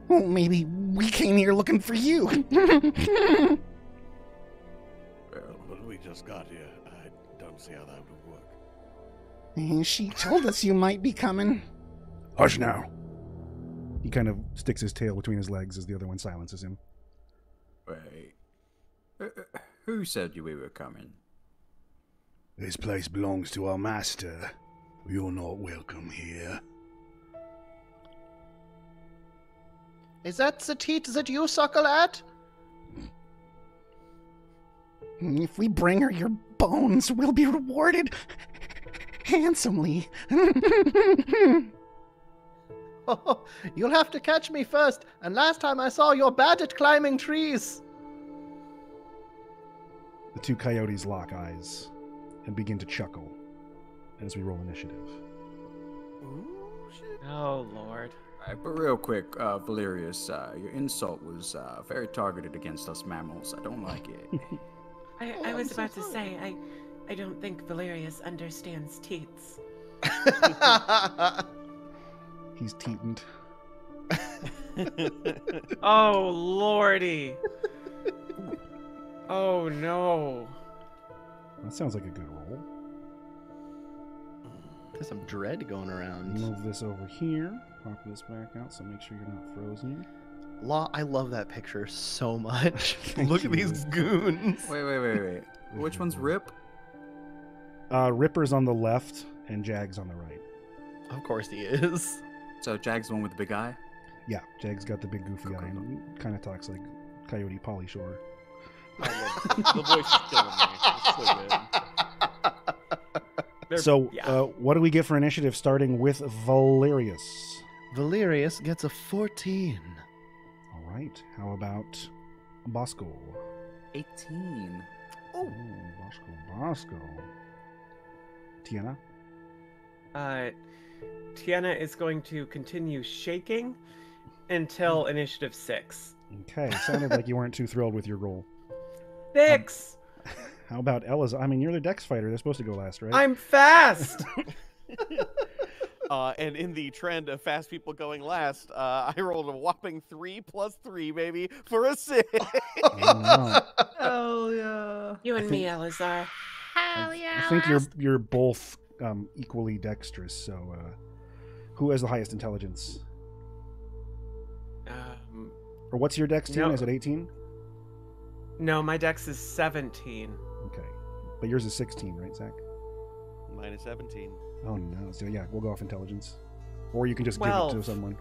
Well, maybe we came here looking for you. Well, But we just got here. I don't see how that would work. She told us you might be coming. Hush now. He kind of sticks his tail between his legs as the other one silences him. wait. Who said we were coming? This place belongs to our master. You're not welcome here. Is that the teat that you suckle at? If we bring her your bones, we'll be rewarded handsomely. Oh, you'll have to catch me first, and last time I saw you're bad at climbing trees. The 2 coyotes lock eyes and begin to chuckle as we roll initiative. Oh, Lord. Alright, but real quick, Valerius, your insult was very targeted against us mammals. I don't like it. I was about to say, I don't think Valerius understands teats. He's teetened. Oh, Lordy. Oh, no. That sounds like a good roll. There's some dread going around. Move this over here. Pop this back out, so make sure you're not frozen. Law, I love that picture so much. Look at you. these goons. Wait. Which one's Rip? Ripper's on the left and Jag's on the right. Of course he is. So Jag's the one with the big eye? Yeah, Jag's got the big goofy eye and kind of talks like Coyote Polly Shore. The voice is killing me. It's so good. So, what do we get for initiative starting with Valerius? Valerius gets a 14. All right. How about Bosco? 18. Oh, Bosco. Tiana? Tiana is going to continue shaking until initiative 6. Okay, sounded like you weren't too thrilled with your roll. 6! How about Ella's? I mean, you're the Dex fighter. They're supposed to go last, right? I'm fast! And in the trend of fast people going last, I rolled a whopping 3 plus 3, baby, for a 6. Oh, no. Hell yeah. You and me, Elazar. I think you're both equally dexterous. So, who has the highest intelligence? Or what's your dex, team? No. Is it 18? No, my dex is 17. Okay, but yours is 16, right, Zach? Mine is 17. Oh no! So yeah, we'll go off intelligence, or you can just give it 12. to someone.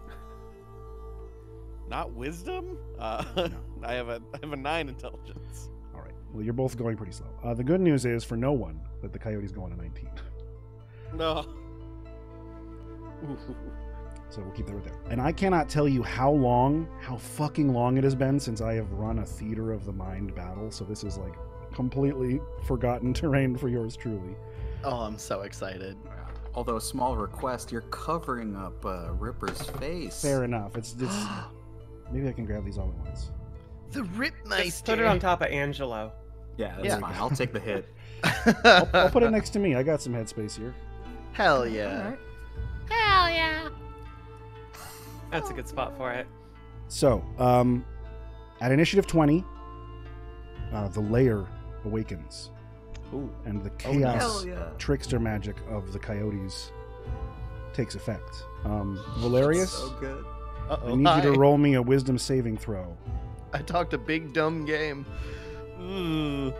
Not wisdom? I have a 9 intelligence. All right. Well, you're both going pretty slow. The good news is for no one that the coyote's going to 19. No. So we'll keep that right there. And I cannot tell you how fucking long it has been since I have run a Theater of the Mind battle. So this is like completely forgotten terrain for yours truly. Oh, I'm so excited. Although a small request, you're covering up Ripper's face. Fair enough. It's maybe I can grab these all at once. The Just put it on top of Angelo. Yeah, that's fine. I'll take the hit. I'll put it next to me. I got some headspace here. Hell yeah. That's a good spot for it. So, at initiative 20, the lair awakens. Ooh. And the Oh, nice. chaos trickster magic of the coyotes takes effect. Valerius, So good. I need you to roll me a wisdom saving throw. I talked a big dumb game. Ooh.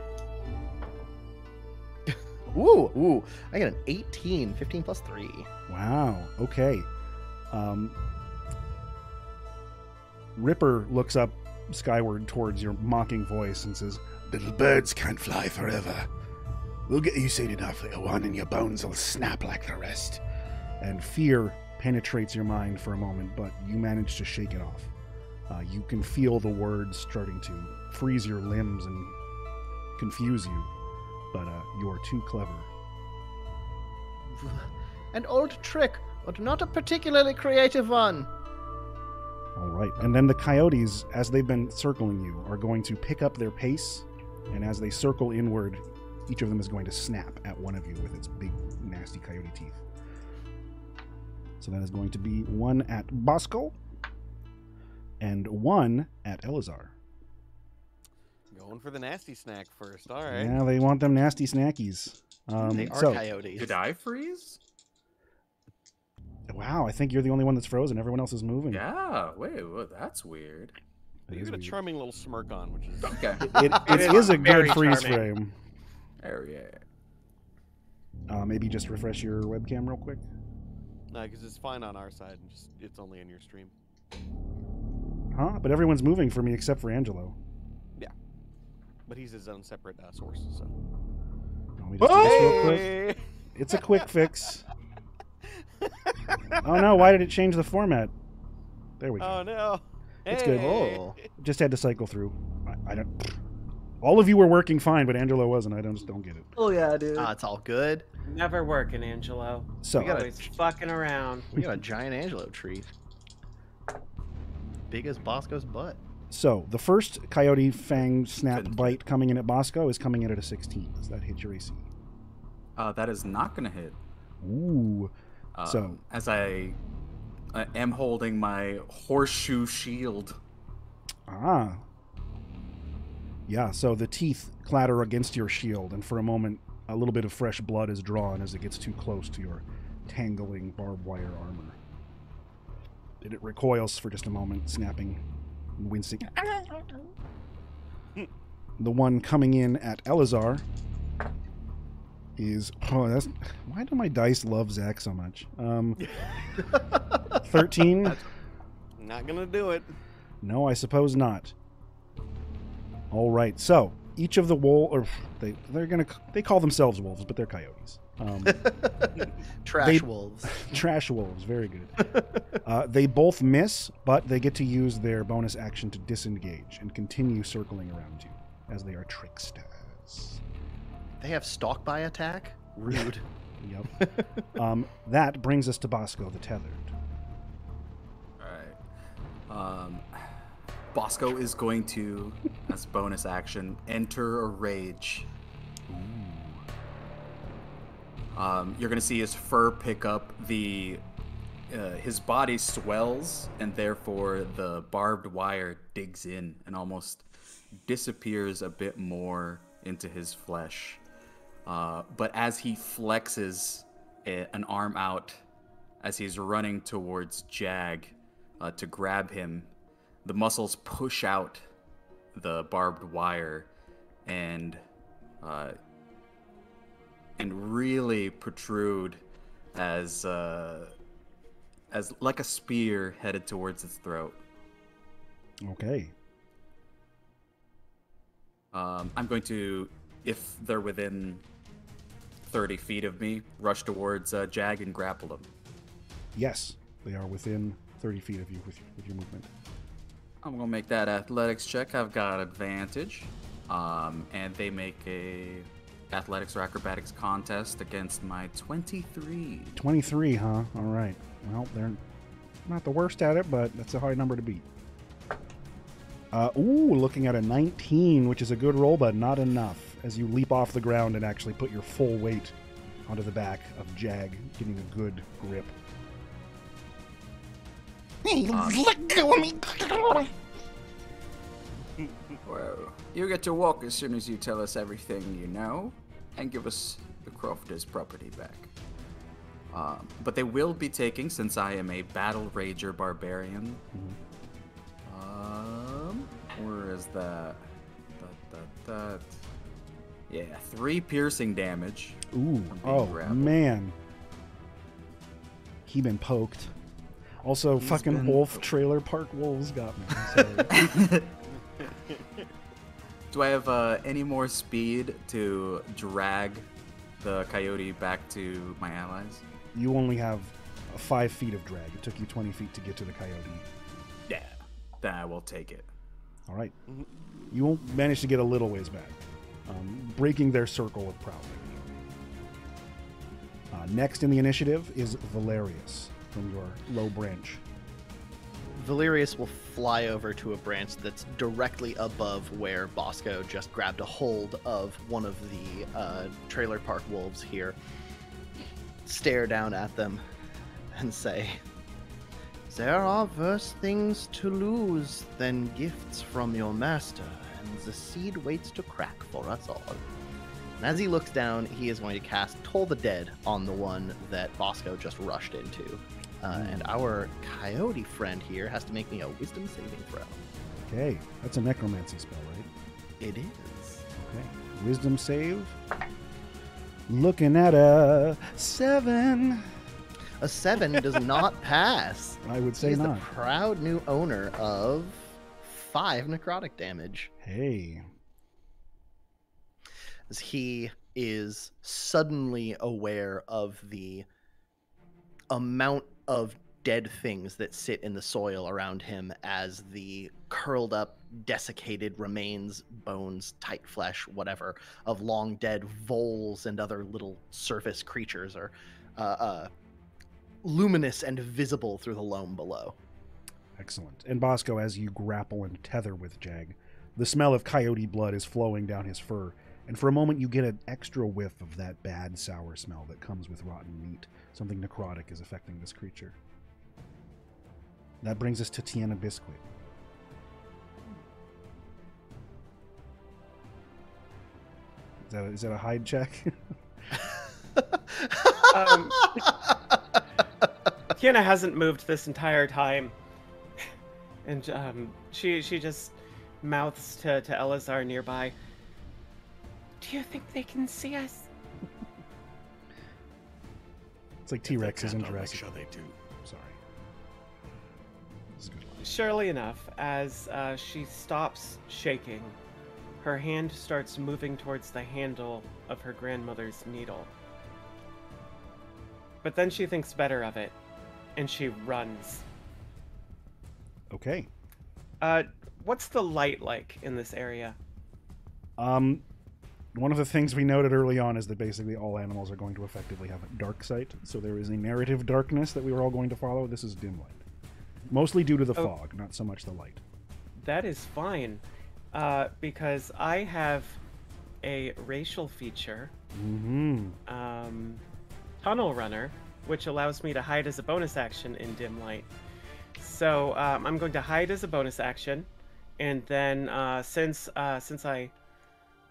I got an 18. 15 plus 3. Wow. Okay. Ripper looks up skyward towards your mocking voice and says, Little birds can't fly forever. We'll get you sated enough, little one, and your bones will snap like the rest. and fear penetrates your mind for a moment, but you manage to shake it off. You can feel the words starting to freeze your limbs and confuse you, but you are too clever. An old trick, but not a particularly creative one. All right. And then the coyotes, as they've been circling you, are going to pick up their pace, and as they circle inward, each of them is going to snap at one of you with its big, nasty coyote teeth. So that is going to be one at Bosco and one at Elazar. Going for the nasty snack first. All right. Yeah, they want them nasty snackies. They are so, coyotes. Did I freeze? wow, I think you're the only one that's frozen. Everyone else is moving. Yeah. Wait, well, that's weird. It You is got a weird. charming little smirk on, which is Okay. It is a very good freeze charming. frame. There, yeah. Maybe just refresh your webcam real quick. no, because it's fine on our side. And just it's only in your stream. Huh? But everyone's moving for me except for Angelo. But he's his own separate source. So. Let me just do this real quick. It's a quick fix. Oh no, why did it change the format? There we go. Oh no! It's good. Oh. Just had to cycle through. I don't. All of you were working fine, but Angelo wasn't. I just don't get it. Oh yeah, dude. Ah, it's all good. Never working, Angelo. So We gotta- Always fucking around. We got a giant Angelo tree. Big as Bosco's butt. So the first coyote fang snap Couldn't bite coming in at Bosco is coming in at a 16. Does that hit your AC? That is not gonna hit. Ooh. So- as I am holding my horseshoe shield. Ah. Yeah, so the teeth clatter against your shield, and for a moment, a little bit of fresh blood is drawn as it gets too close to your tangling barbed wire armor. And it recoils for just a moment, snapping and wincing. The one coming in at Elazar is... Oh, that's... Why do my dice love Zach so much? 13? Not gonna do it. No, I suppose not. All right, so each of the they call themselves wolves, but they're coyotes. Trash wolves. Trash wolves, very good. They both miss, but they get to use their bonus action to disengage and continue circling around you, as they are tricksters. They have stalk by attack? Rude. Yep. That brings us to Bosco the Tethered. Alright. Bosco is going to, as bonus action, enter a rage. You're going to see his fur pick up. His body swells, and therefore the barbed wire digs in and almost disappears a bit more into his flesh. But as he flexes an arm out, as he's running towards Jag to grab him, the muscles push out the barbed wire and really protrude as like a spear headed towards its throat. Okay. I'm going to, if they're within 30 feet of me, rush towards Jag and grapple him. Yes, they are within 30 feet of you with your movement. I'm going to make that athletics check. I've got advantage. And they make a athletics or acrobatics contest against my 23. 23, huh? All right. Well, they're not the worst at it, but that's a hard number to beat. Looking at a 19, which is a good roll, but not enough, as you leap off the ground and actually put your full weight onto the back of Jag, getting a good grip. Hey, let go of me. Well, you get to walk as soon as you tell us everything you know, and give us the Crofter's property back. But they will be taking, since I am a Battle Rager Barbarian. Where is that? Yeah, 3 piercing damage. Ooh, oh grappled. man. He been poked. Also, He's fucking been wolf poked. trailer park wolves got me. Sorry. Do I have any more speed to drag the coyote back to my allies? You only have 5 feet of drag. It took you 20 feet to get to the coyote. Yeah, then I will take it. All right. You won't manage to get a little ways back, breaking their circle of prowling. Next in the initiative is Valerius from your low branch. Valerius will fly over to a branch that's directly above where Bosco just grabbed a hold of one of the trailer park wolves here, stare down at them, and say, "There are worse things to lose than gifts from your master, and the seed waits to crack for us all." And as he looks down, he is going to cast Toll the Dead on the one that Bosco just rushed into. And our coyote friend here has to make me a wisdom saving throw. Okay, that's a necromancy spell, right? It is. Okay, wisdom save. Looking at a 7. A 7 does not pass. I would say He's not. the proud new owner of 5 necrotic damage. Hey. As he is suddenly aware of the amount of dead things that sit in the soil around him as the curled up, desiccated remains, bones, tight flesh, whatever, of long dead voles and other little surface creatures are luminous and visible through the loam below. Excellent. And Bosco, as you grapple and tether with Jag, the smell of coyote blood is flowing down his fur, and for a moment you get an extra whiff of that bad, sour smell that comes with rotten meat. Something necrotic is affecting this creature. That brings us to Tiana Biscuit. Is that a hide check? Tiana hasn't moved this entire time, and she just mouths to Elazar nearby. Do you think they can see us? It's like T-Rexes in I'll make Jurassic. sure they do. Sorry. This is a good line. Surely enough, as she stops shaking, her hand starts moving towards the handle of her grandmother's needle. But then she thinks better of it, and she runs. Okay. What's the light like in this area? One of the things we noted early on is that basically all animals are going to effectively have a dark sight. So there is a narrative darkness that we were all going to follow. This is dim light. Mostly due to the fog, not so much the light. That is fine, because I have a racial feature, Tunnel Runner, which allows me to hide as a bonus action in dim light. So I'm going to hide as a bonus action, and then since I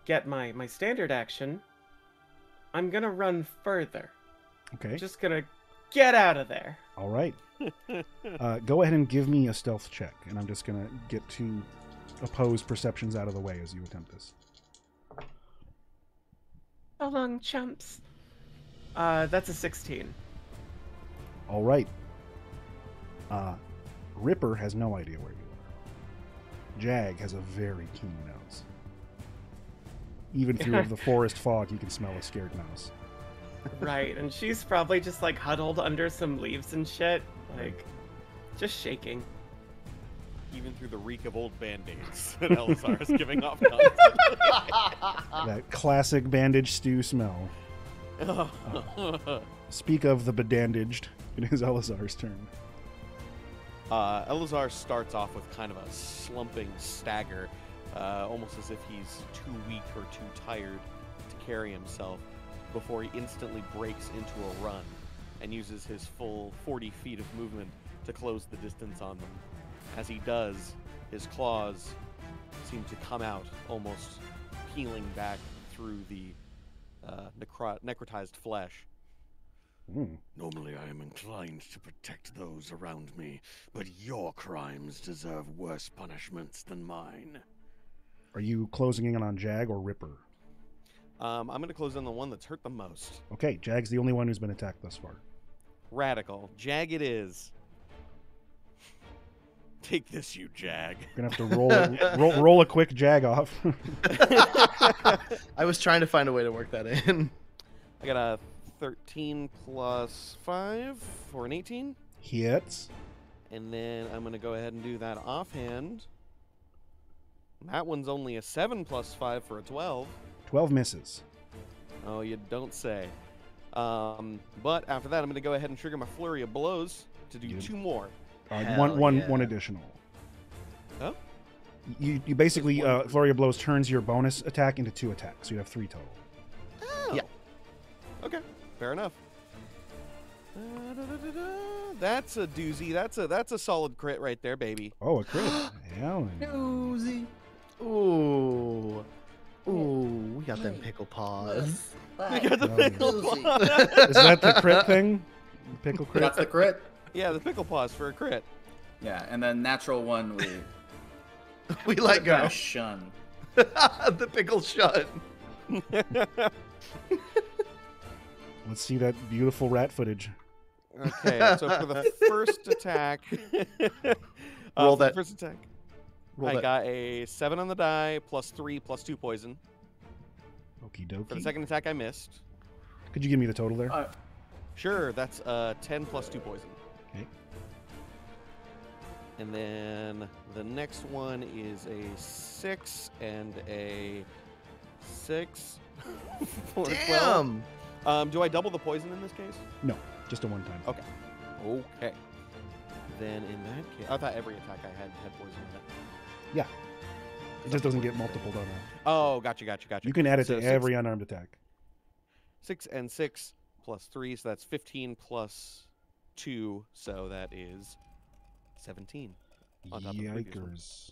get my standard action, I'm gonna run further. Okay. Just gonna get out of there. All right. Go ahead and give me a stealth check, and I'm just going to get 2 opposed perceptions out of the way as you attempt this. So long, chumps. That's a 16. All right. Ripper has no idea where you are. Jag has a very keen nose. Even through the forest fog, you can smell a scared mouse. Right, and she's probably just like huddled under some leaves and shit, like just shaking. Even through the reek of old band-aids that Elazar is giving off constantly. That classic bandage stew smell. Speak of the bedandaged, it is Elazar's turn. Elazar starts off with kind of a slumping stagger, almost as if he's too weak or too tired to carry himself, before he instantly breaks into a run and uses his full 40 feet of movement to close the distance on them. As he does, his claws seem to come out, almost peeling back through the necrotized flesh. Normally I am inclined to protect those around me, but your crimes deserve worse punishments than mine. Are you closing in on Jag or Ripper? I'm going to close on the one that's hurt the most. Okay, Jag's the only one who's been attacked thus far. Radical. Jag it is. Take this, you Jag. We're gonna have to roll a quick Jag off. I was trying to find a way to work that in. I got a 13 plus 5 for an 18. Hits. And then I'm going to go ahead and do that offhand. That one's only a 7 plus 5 for a 12. 12 misses. Oh, you don't say. But after that, I'm going to go ahead and trigger my flurry of blows to do Good. 2 more. One additional. Oh? You basically Flurry of Blows turns your bonus attack into 2 attacks, so you have 3 total. Oh. Yeah. Okay, fair enough. That's a doozy. That's a solid crit right there, baby. Oh, a crit. Hell. Doozy. Ooh. Ooh, we got them pickle paws. We got the Oh, pickle doozy. paws. Is that the crit thing? The pickle crit? That's the crit. Yeah, the pickle paws for a crit. Yeah, and then natural one we We let go. shun. The pickle shut. Let's see that beautiful rat footage. Okay, so for the first attack, Roll for the that. first attack. Roll I that. got a 7 on the die, plus 3, plus 2 poison. Okie For the dokie. second attack, I missed. Could you give me the total there? Sure, that's 10 plus 2 poison. Okay. And then the next one is a 6 and a 6 for 12. Damn. Do I double the poison in this case? No, just a one-time. Okay. Okay. Then in that case, I thought every attack I had poison in it. Yeah. It just doesn't get multiple on that. Oh, gotcha. You can add it So to 6 every unarmed attack. 6 and 6 plus 3, so that's 15 plus 2, so that is 17. On top of the previous one. Yikers.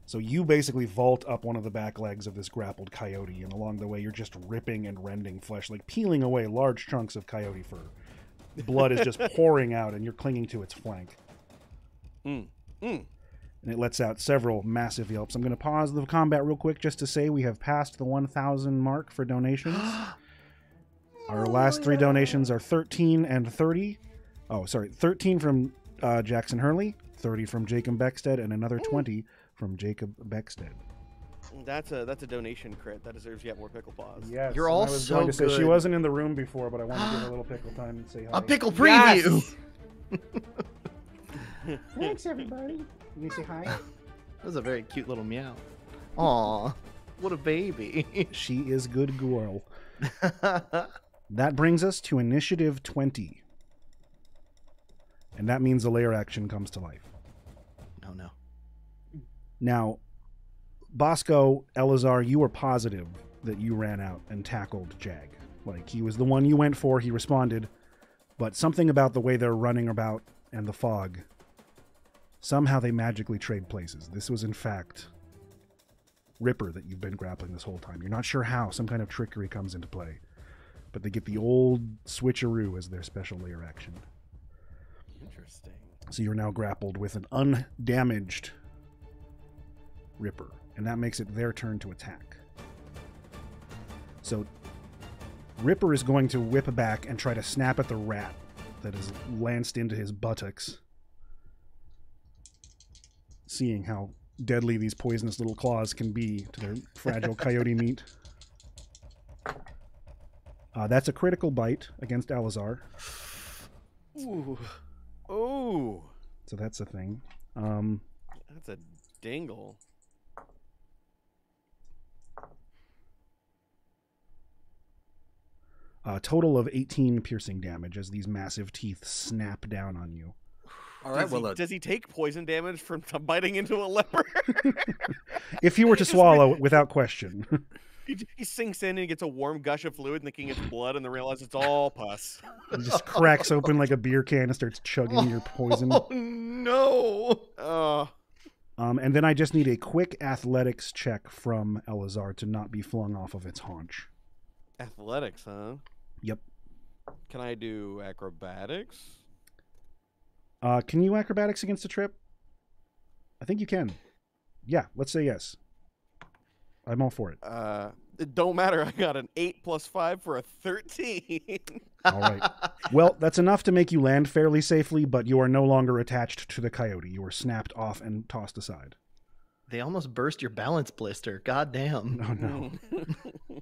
So you basically vault up one of the back legs of this grappled coyote, and along the way you're just ripping and rending flesh, like peeling away large chunks of coyote fur. Blood is just pouring out, and you're clinging to its flank. And it lets out several massive yelps. I'm going to pause the combat real quick just to say we have passed the 1,000 mark for donations. Our last 3 donations are 13 and 30. Oh, sorry, 13 from Jackson Hurley, 30 from Jacob Beckstead, and another 20 from Jacob Beckstead. That's a donation crit. That deserves yet more pickle paws. Yes, You're all I was so going to say she good. wasn't in the room before, but I wanted to give her a little pickle time and say hi. A pickle preview. Yes! Thanks, everybody. Can you say hi? That was a very cute little meow. Aw, what a baby. She is good girl. That brings us to initiative 20. And that means the lair action comes to life. Oh no. Now, Bosco, Elazar, you were positive that you ran out and tackled Jag. Like, he was the one you went for, he responded. But something about the way they're running about and the fog, somehow they magically trade places. This was, in fact, Ripper that you've been grappling this whole time. You're not sure how. Some kind of trickery comes into play. But they get the old switcheroo as their special lair action. Interesting. So you're now grappled with an undamaged Ripper, and that makes it their turn to attack. So Ripper is going to whip back and try to snap at the rat that is lanced into his buttocks, seeing how deadly these poisonous little claws can be to their fragile coyote meat. That's a critical bite against Elazar. Ooh. Ooh. So that's a thing. That's a dingle. A total of 18 piercing damage as these massive teeth snap down on you. All right, Does he take poison damage from biting into a leper? If he were to swallow, without question. He sinks in and he gets a warm gush of fluid, thinking it's blood, and then realizes it's all pus. He just cracks open like a beer can and starts chugging your poison. Oh no. And then I just need a quick athletics check from Elazar to not be flung off of its haunch. Athletics, huh? Yep. Can I do acrobatics? Can you acrobatics against a trip? I think you can. Yeah, let's say yes. I'm all for it. It don't matter. I got an 8 + 5 for a 13. All right. Well, that's enough to make you land fairly safely, but you are no longer attached to the coyote. You are snapped off and tossed aside. They almost burst your balance blister. God damn. Oh, no.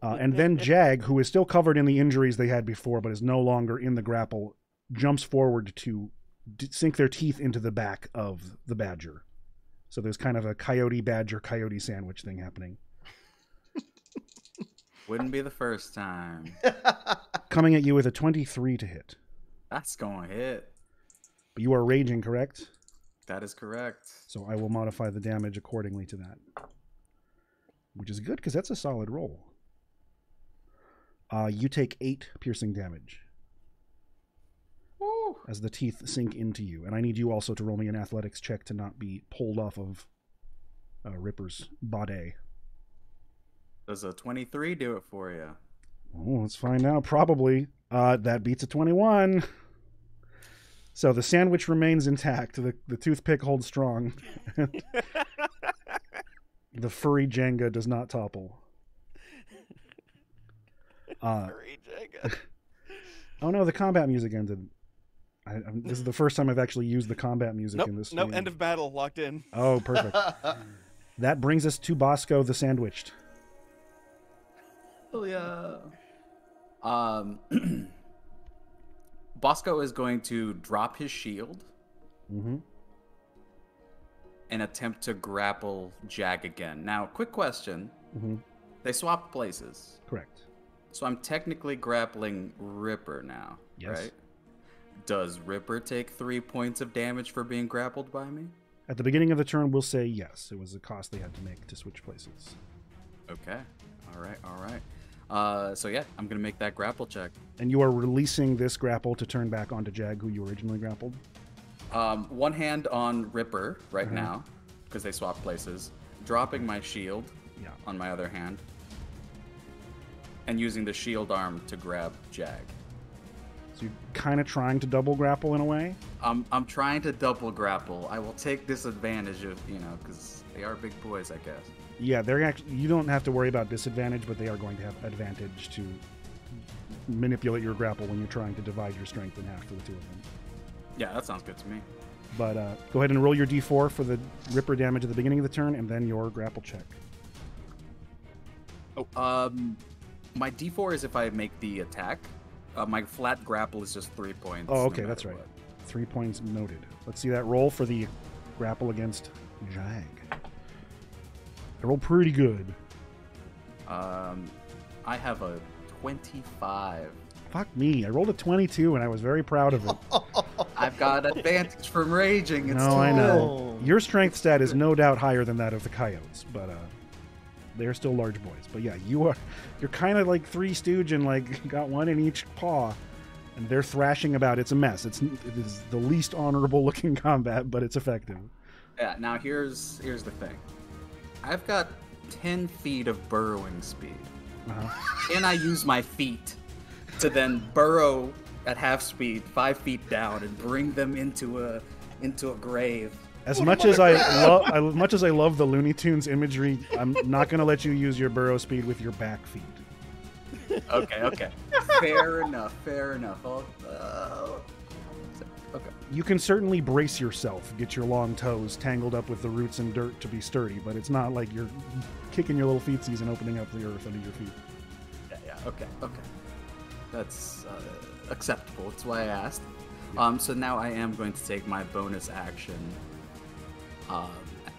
And then Jag, who is still covered in the injuries they had before, but is no longer in the grapple, jumps forward to sink their teeth into the back of the badger. So there's kind of a coyote-badger-coyote sandwich thing happening. Wouldn't be the first time. Coming at you with a 23 to hit. That's going to hit. But you are raging, correct? That is correct. So I will modify the damage accordingly to that. Which is good, because that's a solid roll. You take 8 piercing damage. Woo. As the teeth sink into you. And I need you also to roll me an athletics check to not be pulled off of Ripper's body. Does a 23 do it for you? Oh, let's find out. Probably. That beats a 21. So the sandwich remains intact. The toothpick holds strong. The furry Jenga does not topple. Furry Jenga. Oh no, the combat music ended. This is the first time I've actually used the combat music in this Nope, game. end of battle, locked in. Oh, perfect. That brings us to Bosco the Sandwiched. Oh, yeah. Bosco is going to drop his shield and attempt to grapple Jag again. Now, quick question. They swapped places. Correct. So I'm technically grappling Ripper now, Yes. right? Does Ripper take 3 points of damage for being grappled by me? At the beginning of the turn, we'll say yes. It was a cost they had to make to switch places. Okay. All right. So yeah, I'm going to make that grapple check. And you are releasing this grapple to turn back onto Jag, who you originally grappled? One hand on Ripper right now, because they swapped places. Dropping my shield on my other hand. And using the shield arm to grab Jag. So you're kind of trying to double grapple in a way? I'm trying to double grapple. I will take disadvantage of, because they are big boys, I guess. Yeah, they're actually. You don't have to worry about disadvantage, but they are going to have advantage to manipulate your grapple when you're trying to divide your strength in half for the two of them. Yeah, that sounds good to me. But go ahead and roll your d4 for the Ripper damage at the beginning of the turn, and then your grapple check. Oh, my d4 is if I make the attack. My flat grapple is just 3 points. Oh, okay, that's right. 3 points noted. Let's see that roll for the grapple against Jag. I rolled pretty good. I have a 25. Fuck me. I rolled a 22, and I was very proud of it. I've got advantage from raging. It's No, I know. Your strength stat is no doubt higher than that of the coyotes, but they're still large boys. But yeah, you're kind of like Three Stooge and like got one in each paw, and they're thrashing about. It's a mess. It is the least honorable looking combat, but it's effective. Yeah. Now here's the thing. I've got 10 feet of burrowing speed. Can I use my feet to then burrow at half speed 5 feet down and bring them into a grave? As much as I love the Looney Tunes imagery, I'm not going to let you use your burrow speed with your back feet. Okay. Fair enough. Okay. You can certainly brace yourself, get your long toes tangled up with the roots and dirt to be sturdy, but it's not like you're kicking your little feetsies and opening up the earth under your feet. Yeah. Okay. That's acceptable. That's why I asked. So now I am going to take my bonus action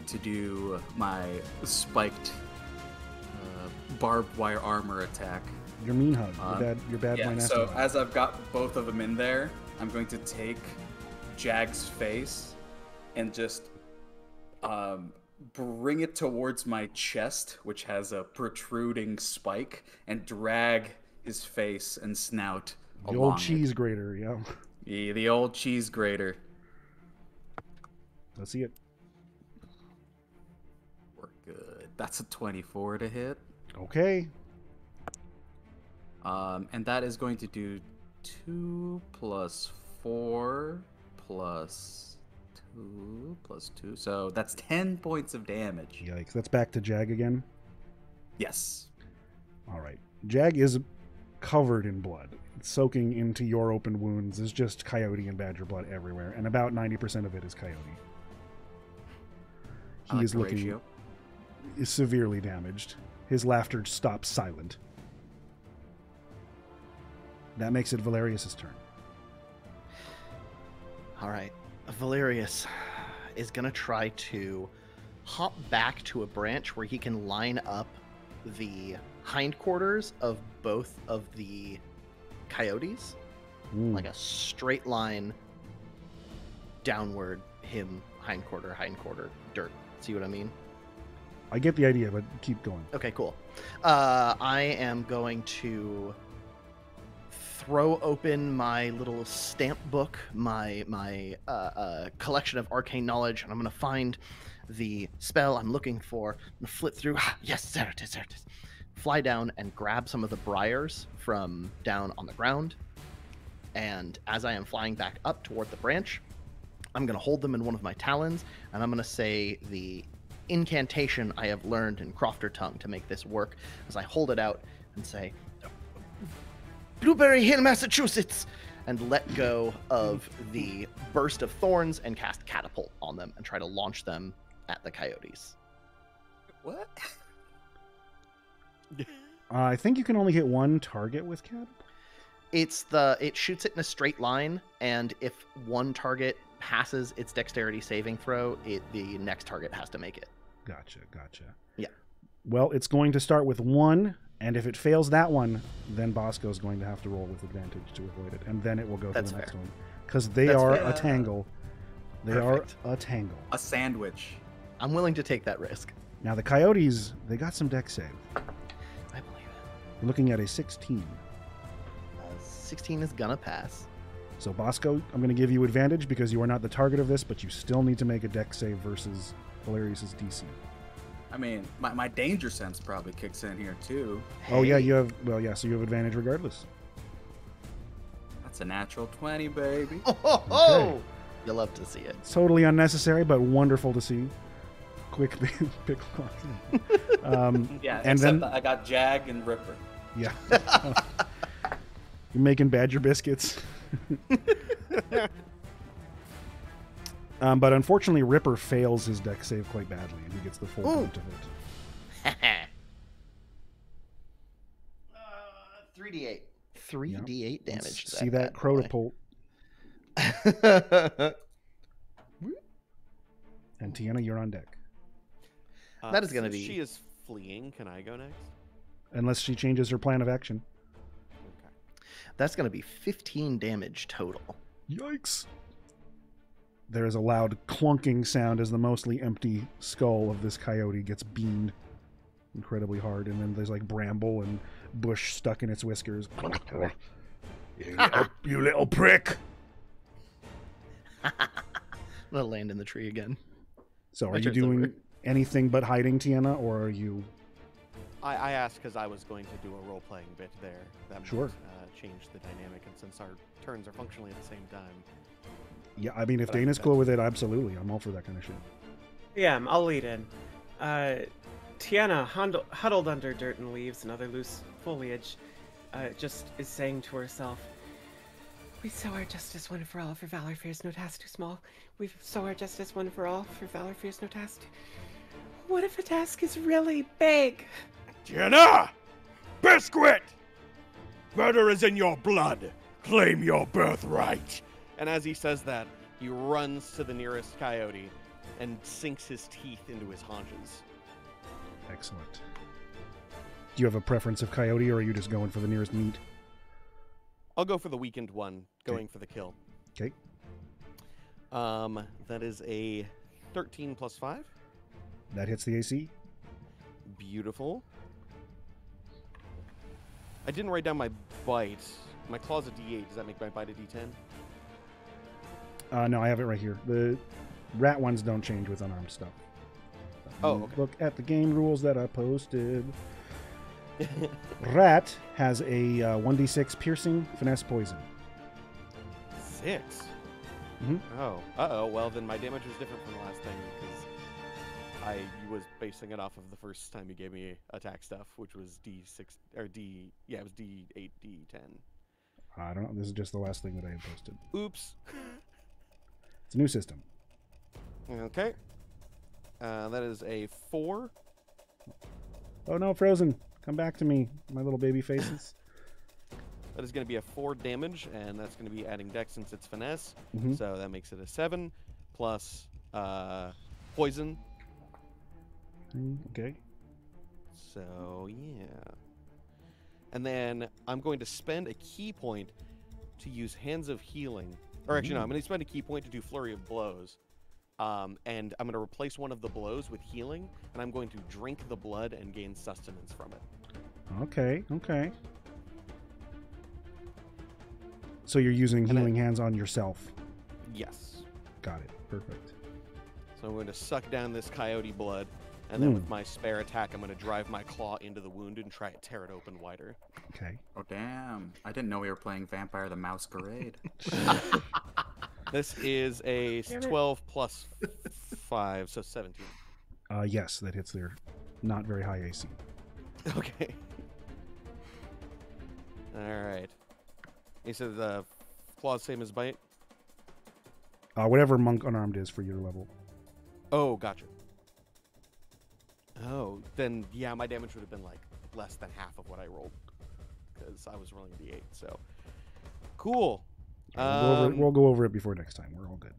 to do my spiked barbed wire armor attack. Your mean hug. Your bad boy nasty so hug. as I've got both of them in there, I'm going to take Jag's face and just bring it towards my chest, which has a protruding spike, and drag his face and snout The along old cheese grater, yeah. Yeah, the old cheese grater. Let's see it. That's a 24 to hit. Okay. And that is going to do 2 plus 4 plus 2 plus 2. So that's 10 points of damage. Yikes. That's back to Jag again. Yes. All right. Jag is covered in blood. It's soaking into your open wounds. There's just coyote and badger blood everywhere, and about 90% of it is coyote. I like He is the looking ratio. severely damaged. His laughter stops silent. That makes it Valerius's turn. All right. Valerius is going to try to hop back to a branch where he can line up the hindquarters of both of the coyotes, like a straight line downward, him, hindquarter, dirt. See what I mean? I get the idea, but keep going. Okay, cool. I am going to throw open my little stamp book, my collection of arcane knowledge, and I'm going to find the spell I'm looking for. I'm going to flip through. Yes, there it is. Fly down and grab some of the briars from down on the ground. And as I am flying back up toward the branch, I'm going to hold them in one of my talons, and I'm going to say the incantation I have learned in Crofter tongue to make this work as I hold it out and say, Blueberry Hill, Massachusetts, and let go of the burst of thorns and cast catapult on them and try to launch them at the coyotes. What? I think you can only hit one target with catapult. It shoots it in a straight line, and if one target passes its dexterity saving throw, the next target has to make it. Gotcha. Yeah. Well, it's going to start with 1, and if it fails that one, then Bosco's going to have to roll with advantage to avoid it, and then it will go to the next one. Because they are a tangle. They Perfect. are a tangle. A sandwich. I'm willing to take that risk. Now, the coyotes, they got some dex save. I believe it. We're looking at a 16. 16 is gonna pass. So, Bosco, I'm going to give you advantage because you are not the target of this, but you still need to make a dex save versus Valerius's DC. I mean, my danger sense probably kicks in here too. Oh, yeah, Hey. you have, so you have advantage regardless. That's a natural 20, baby. Oh, you'll love to see it. Totally unnecessary, but wonderful to see. Quick pickle clock. Yeah, and except then that I got Jag and Ripper. yeah, you're making badger biscuits. But unfortunately, Ripper fails his dex save quite badly, and he gets the full brunt of it. 3d8. 3d8 damage. Let's to see that bad boy. crotopult. And Tiana, you're on deck. That is gonna since be- She is fleeing. Can I go next? Unless she changes her plan of action. Okay. That's going to be 15 damage total. Yikes. There is a loud clunking sound as the mostly empty skull of this coyote gets beamed incredibly hard, and then there's like bramble and bush stuck in its whiskers. You little prick! I'm going to land in the tree again. So are My you turn's doing over. anything but hiding, Tiana, or are you... I asked because I was going to do a role-playing bit there. That Sure. might change the dynamic, and since our turns are functionally at the same time. Yeah, I mean, if But I Dana's think cool with it, absolutely. I'm all for that kind of shit. Yeah, I'll lead in. Tiana, huddled under dirt and leaves and other loose foliage, just is saying to herself, We sow our justice one for all, for valor fears no task too small. We sow our justice one for all, for valor fears no task. What if a task is really big? Jenna! Biscuit! Murder is in your blood. Claim your birthright. And as he says that, he runs to the nearest coyote and sinks his teeth into his haunches. Excellent. Do you have a preference of coyote, or are you just going for the nearest meat? I'll go for the weakened one, going for the kill. Okay. That is a 13 plus 5. That hits the AC. Beautiful. I didn't write down my bite. My claw's a D8. Does that make my bite a D10? No, I have it right here. The rat ones don't change with unarmed stuff. Oh, okay. Look at the game rules that I posted. Rat has a 1d6 piercing, finesse, poison. 6. Mhm. Oh. Uh-oh. Well, then my damage was different from the last thing because I was basing it off of the first time you gave me attack stuff, which was D6 or D. Yeah, it was D8, D10. I don't know. This is just the last thing that I had posted. Oops. It's a new system. Okay. That is a 4. Oh no, Frozen! Come back to me, my little baby faces. That is going to be a 4 damage, and that's going to be adding dex since it's finesse. Mhm. So that makes it a 7 plus poison. Okay. So yeah. And then I'm going to spend a key point to use Hands of Healing. Or actually, no, I'm going to spend a key point to do Flurry of Blows. And I'm going to replace one of the blows with healing, and I'm going to drink the blood and gain sustenance from it. Okay. Okay. So you're using healing hands on yourself. Yes. Got it. Perfect. So I'm going to suck down this coyote blood, and then with my spare attack, I'm going to drive my claw into the wound and try to tear it open wider. Okay. Oh, damn. I didn't know we were playing Vampire the Masquerade. This is a 12 plus 5, so 17. Yes, that hits their not very high AC. Okay. All right. You said the claw's same as bite? Whatever monk unarmed is for your level. Oh, gotcha. Oh, then yeah, my damage would have been like less than half of what I rolled because I was rolling a d8. So cool. We'll go over it before next time. We're all good.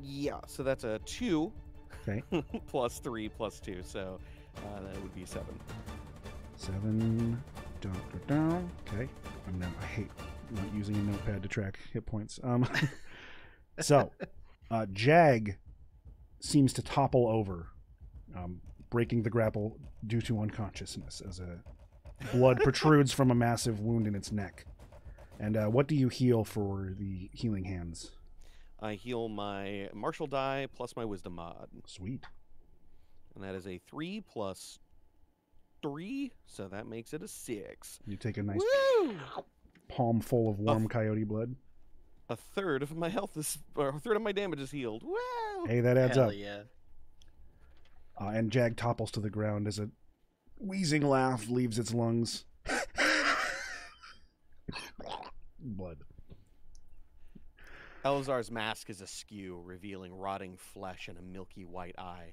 Yeah, so that's a 2. Okay. plus 3 plus 2, so that would be 7. 7. Down. Okay. I hate not using a notepad to track hit points. So, Jag seems to topple over, breaking the grapple due to unconsciousness as a blood protrudes from a massive wound in its neck. And what do you heal for the healing hands? I heal my martial die plus my wisdom mod. Sweet. And that is a 3 plus 3, so that makes it a 6. You take a nice Woo! palm full of warm coyote blood. A third of my health is, or a third of my damage is healed. Woo! Hey, that adds Hell up. yeah. And Jag topples to the ground as a wheezing laugh leaves its lungs. Blood. Elazar's mask is askew, revealing rotting flesh and a milky white eye.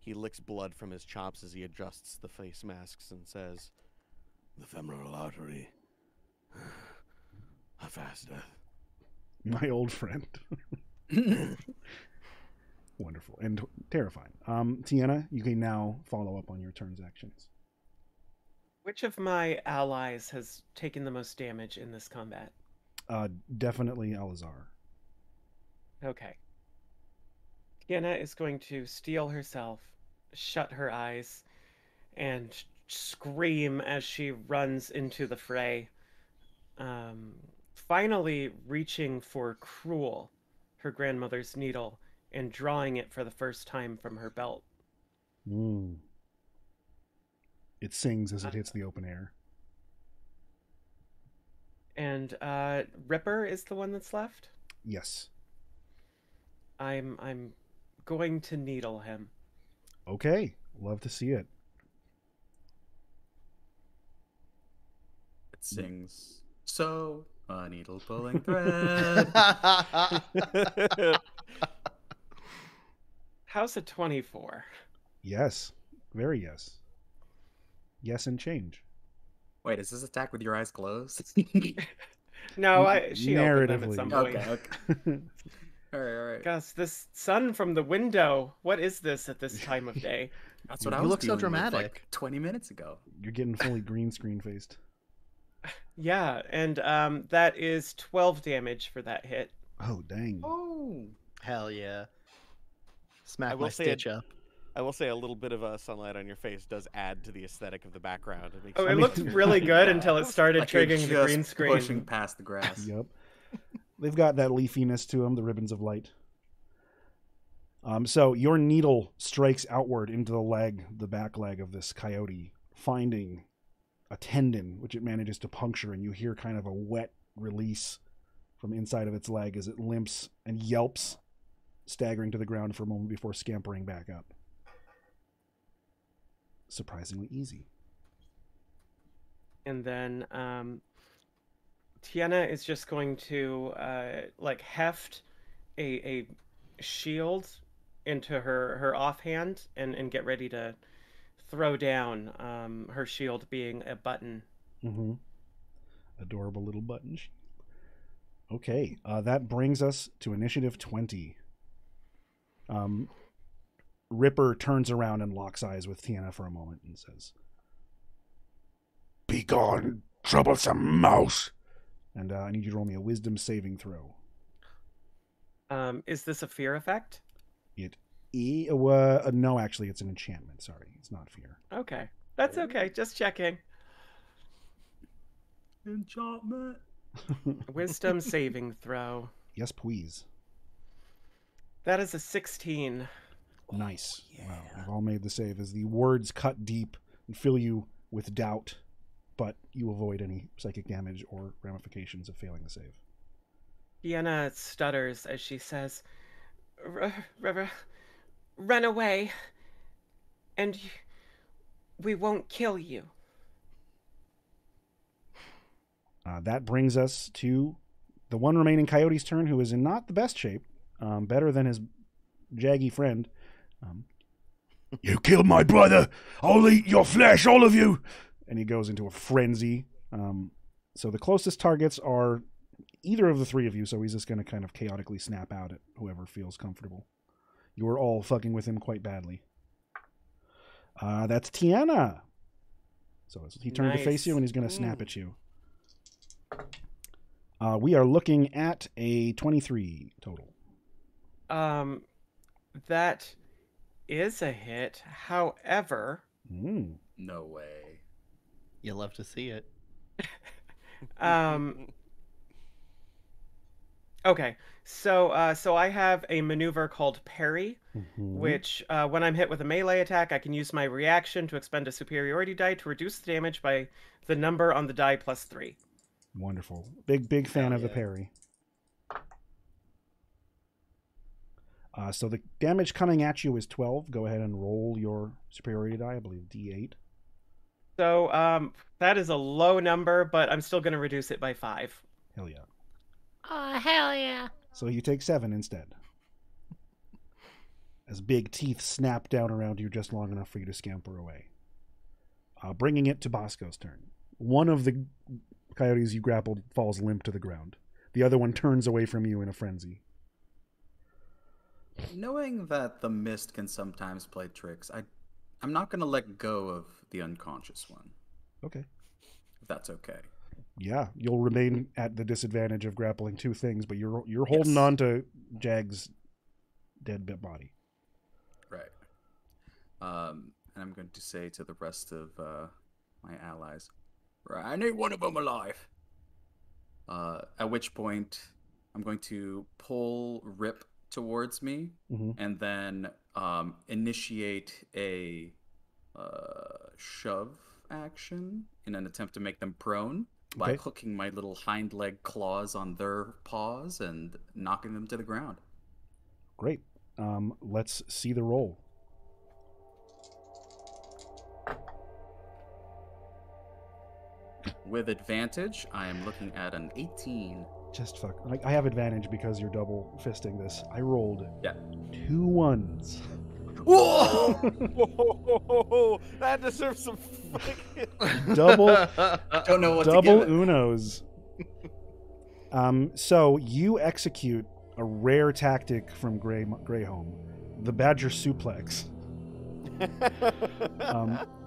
He licks blood from his chops as he adjusts the face masks and says, The femoral artery. A fast death. My old friend. Wonderful and terrifying. Tiana, you can now follow up on your turn's actions. Which of my allies has taken the most damage in this combat? Definitely Elazar. Okay. Tiana is going to steel herself, shut her eyes, and scream as she runs into the fray. Finally reaching for Cruel, her grandmother's needle, and drawing it for the first time from her belt. It sings as it hits the open air. And Ripper is the one that's left? Yes. I'm going to needle him. Okay. Love to see it. It sings, so a needle pulling thread. How's a 24? Yes. Very yes. Yes and change. Wait, is this attack with your eyes closed? No, she opened them at Narratively. some point. Okay. All right. Gus, this sun from the window. What is this at this time of day? That's what You I was look so dealing with, dramatic. like 20 minutes ago. You're getting fully green screen faced. Yeah, and that is 12 damage for that hit. Oh, dang. Oh. Hell yeah. Smack I will my say stitch up. I will say a little bit of sunlight on your face does add to the aesthetic of the background. It makes Oh, you- it looked really good until it started Like you're triggering the green just screen. pushing past the grass. Yep. They've got that leafiness to them, the ribbons of light. So your needle strikes outward into the back leg of this coyote, finding a tendon, which it manages to puncture, and you hear kind of a wet release from inside of its leg as it limps and yelps, staggering to the ground for a moment before scampering back up. Surprisingly easy. And then Tiana is just going to heft a shield into her offhand and get ready to throw down, her shield being a button. Mm-hmm. Adorable little button. Okay, that brings us to initiative 20. Ripper turns around and locks eyes with Tiana for a moment and says, Begone, troublesome mouse. And I need you to roll me a wisdom saving throw. Is this a fear effect? No, actually, it's an enchantment. Sorry, it's not fear. Okay, that's okay. Just checking. Enchantment. Wisdom saving throw. Yes, please. That is a 16. Nice. Wow, you've all made the save as the words cut deep and fill you with doubt, but you avoid any psychic damage or ramifications of failing the save. Tiana stutters as she says, "Run away, and we won't kill you." That brings us to the one remaining coyote's turn, who is in not the best shape, better than his jaggy friend. You killed my brother! I'll eat your flesh, all of you! And he goes into a frenzy. So the closest targets are either of the three of you, so he's just going to kind of chaotically snap out at whoever feels comfortable. You are all fucking with him quite badly. That's Tiana. So he turned to face you, and he's going to snap at you. We are looking at a 23 total. That is a hit. However, No way. You love to see it. Okay, so I have a maneuver called parry, which when I'm hit with a melee attack, I can use my reaction to expend a superiority die to reduce the damage by the number on the die plus 3. Wonderful. Big fan of the parry. So the damage coming at you is 12. Go ahead and roll your superiority die, I believe D8. So that is a low number, but I'm still going to reduce it by 5. Hell yeah. Oh, hell yeah. So you take 7 instead. As big teeth snap down around you just long enough for you to scamper away. Bringing it to Bosco's turn. One of the coyotes you grappled falls limp to the ground. The other one turns away from you in a frenzy. Knowing that the mist can sometimes play tricks, I'm not going to let go of the unconscious one. Okay. If that's okay. Yeah, you'll remain at the disadvantage of grappling two things, but you're holding on to Jag's dead body. Right. And I'm going to say to the rest of my allies, right, I need one of them alive. At which point, I'm going to pull Rip towards me, and then initiate a shove action in an attempt to make them prone by hooking my little hind leg claws on their paws and knocking them to the ground. Great. Let's see the roll. With advantage, I am looking at an 18. Just fuck. Like, I have advantage because you're double fisting this. I rolled 2 1s. Whoa! Whoa! That deserves some fucking... Double. Don't know what double to give it. Unos. So you execute a rare tactic from Greyhome, the Badger Suplex.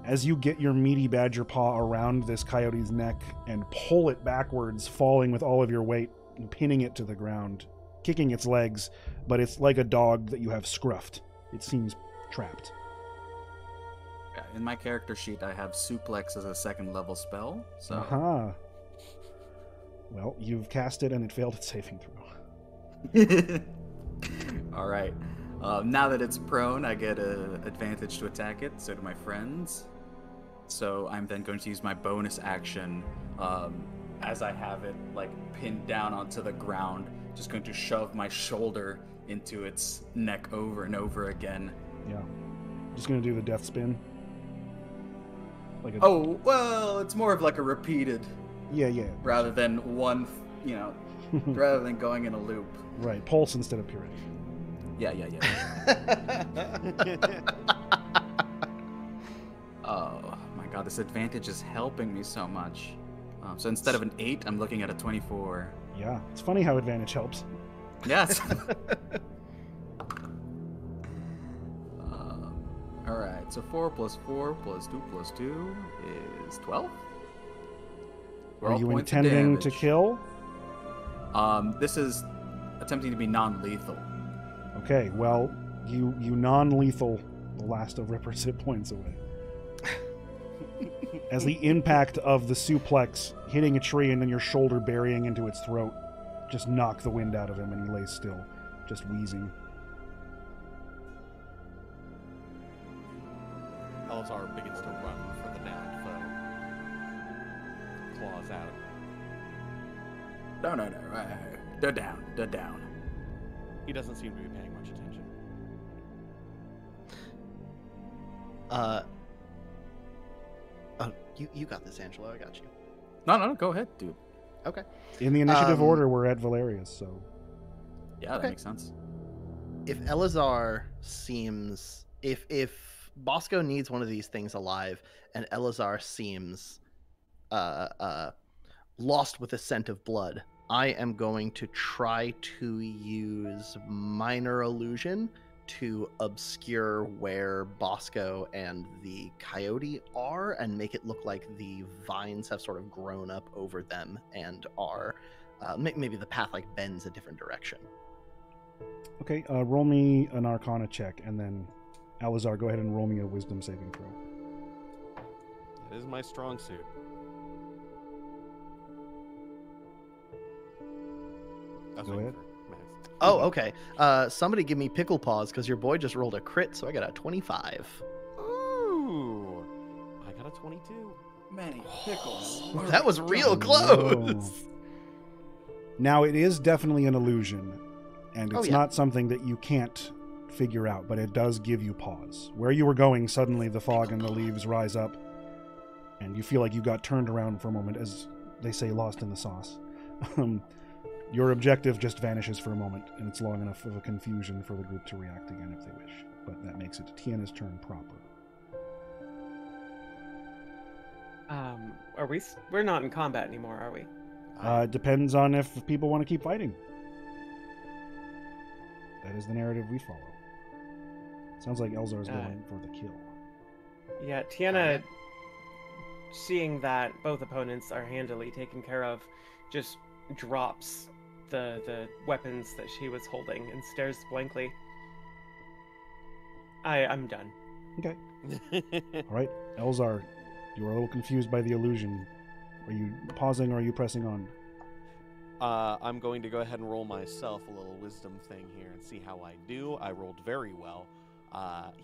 As you get your meaty badger paw around this coyote's neck and pull it backwards, falling with all of your weight and pinning it to the ground, kicking its legs, but it's like a dog that you have scruffed. It seems trapped. In my character sheet, I have suplex as a 2nd level spell. So. Aha. Well, you've cast it and it failed its saving throw. All right. Now that it's prone, I get an advantage to attack it. So do my friends. So I'm then going to use my bonus action as I have it like pinned down onto the ground. Just going to shove my shoulder into its neck over and over again. Yeah. Just gonna do the death spin. Like a... Oh, well, it's more of like a repeated. Yeah. Rather than one, rather than going in a loop. Right, pulse instead of purity. Yeah. Oh my god, this advantage is helping me so much. So instead of an 8, I'm looking at a 24. Yeah, it's funny how advantage helps. Yes. Alright, so 4 plus 4 plus 2 plus 2 is 12. Are you intending to kill? This is attempting to be non-lethal. Okay, well, you non-lethal the last of Ripper's hit points away. As the impact of the suplex hitting a tree and then your shoulder burying into its throat just knock the wind out of him, and he lays still, just wheezing. Elzar begins to run for the downed foe. Claws out. No. They're down. He doesn't seem to be paying much attention. You got this, Angelo. I got you. No, go ahead, dude. Okay. In the initiative order, we're at Valerius, so... Yeah, that makes sense. If Elazar seems... If Bosco needs one of these things alive, and Elazar seems lost with a scent of blood, I am going to try to use Minor Illusion to obscure where Bosco and the coyote are and make it look like the vines have sort of grown up over them and are maybe the path like bends a different direction. Okay, roll me an Arcana check, and then Elazar, go ahead and roll me a Wisdom saving throw. That is my strong suit. Go ahead. Oh, okay. Somebody give me pickle paws because your boy just rolled a crit, so I got a 25. Ooh, I got a 22. Many pickles. That was real close. Now, it is definitely an illusion, and it's yeah. not something that you can't figure out, but it does give you pause. Where you were going, suddenly the fog and the leaves rise up, and you feel like you got turned around for a moment, as they say, lost in the sauce. Your objective just vanishes for a moment, and it's long enough of a confusion for the group to react again if they wish. But that makes it Tiana's turn proper. We're not in combat anymore, are we? Depends on if people want to keep fighting. That is the narrative we follow. Sounds like Elzar's going for the kill. Yeah, Tiana, seeing that both opponents are handily taken care of, just drops the weapons that she was holding and stares blankly. I'm done. Okay. All right, Elzar, you are a little confused by the illusion. Are you pausing or are you pressing on? I'm going to go ahead and roll myself a little wisdom thing here and see how I do. I rolled very well.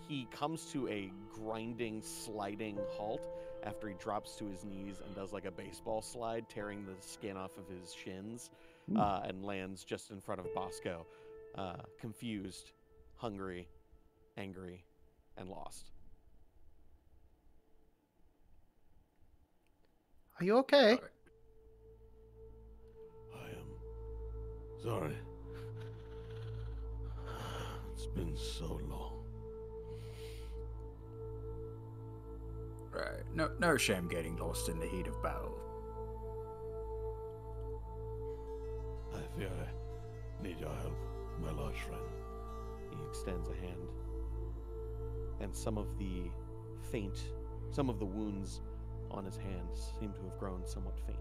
He comes to a grinding, sliding halt after he drops to his knees and does like a baseball slide, tearing the skin off of his shins, and lands just in front of Bosco, confused, hungry, angry, and lost. Are you okay? I am sorry. It's been so long. Right. No shame getting lost in the heat of battle. I fear I need your help, my large friend. He extends a hand, and some of the wounds on his hands seem to have grown somewhat faint.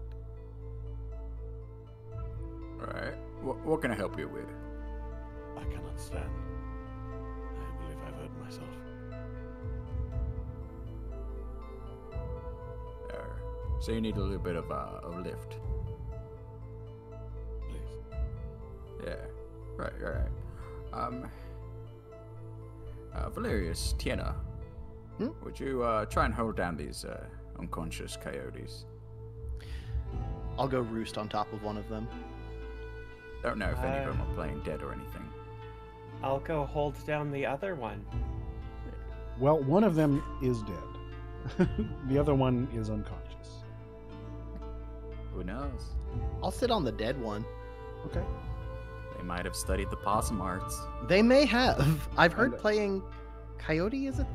Alright. What can I help you with? I cannot stand. I believe I've hurt myself. So you need a little bit of a lift. Please. Yeah. Right. Valerius, Tiena, Hmm? would you try and hold down these unconscious coyotes? I'll go roost on top of one of them. Don't know if any of them are playing dead or anything. I'll go hold down the other one. Well, one of them is dead. The other one is unconscious. Who knows? I'll sit on the dead one. Okay. They might have studied the possum arts. They may have. I've heard Okay. playing coyote is a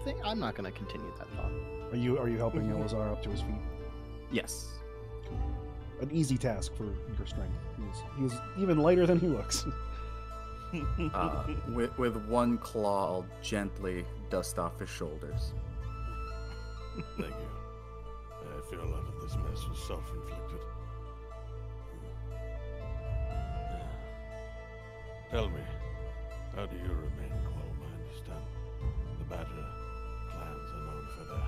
thing. I'm not going to continue that thought. Are you helping Elazar up to his feet? Yes. An easy task for your strength. He's even lighter than he looks. With one claw, I'll gently dust off his shoulders. Thank you. I feel a lot of this mess was self-inflicted. Tell me, how do you remain calm? I understand the Badger clans are known for their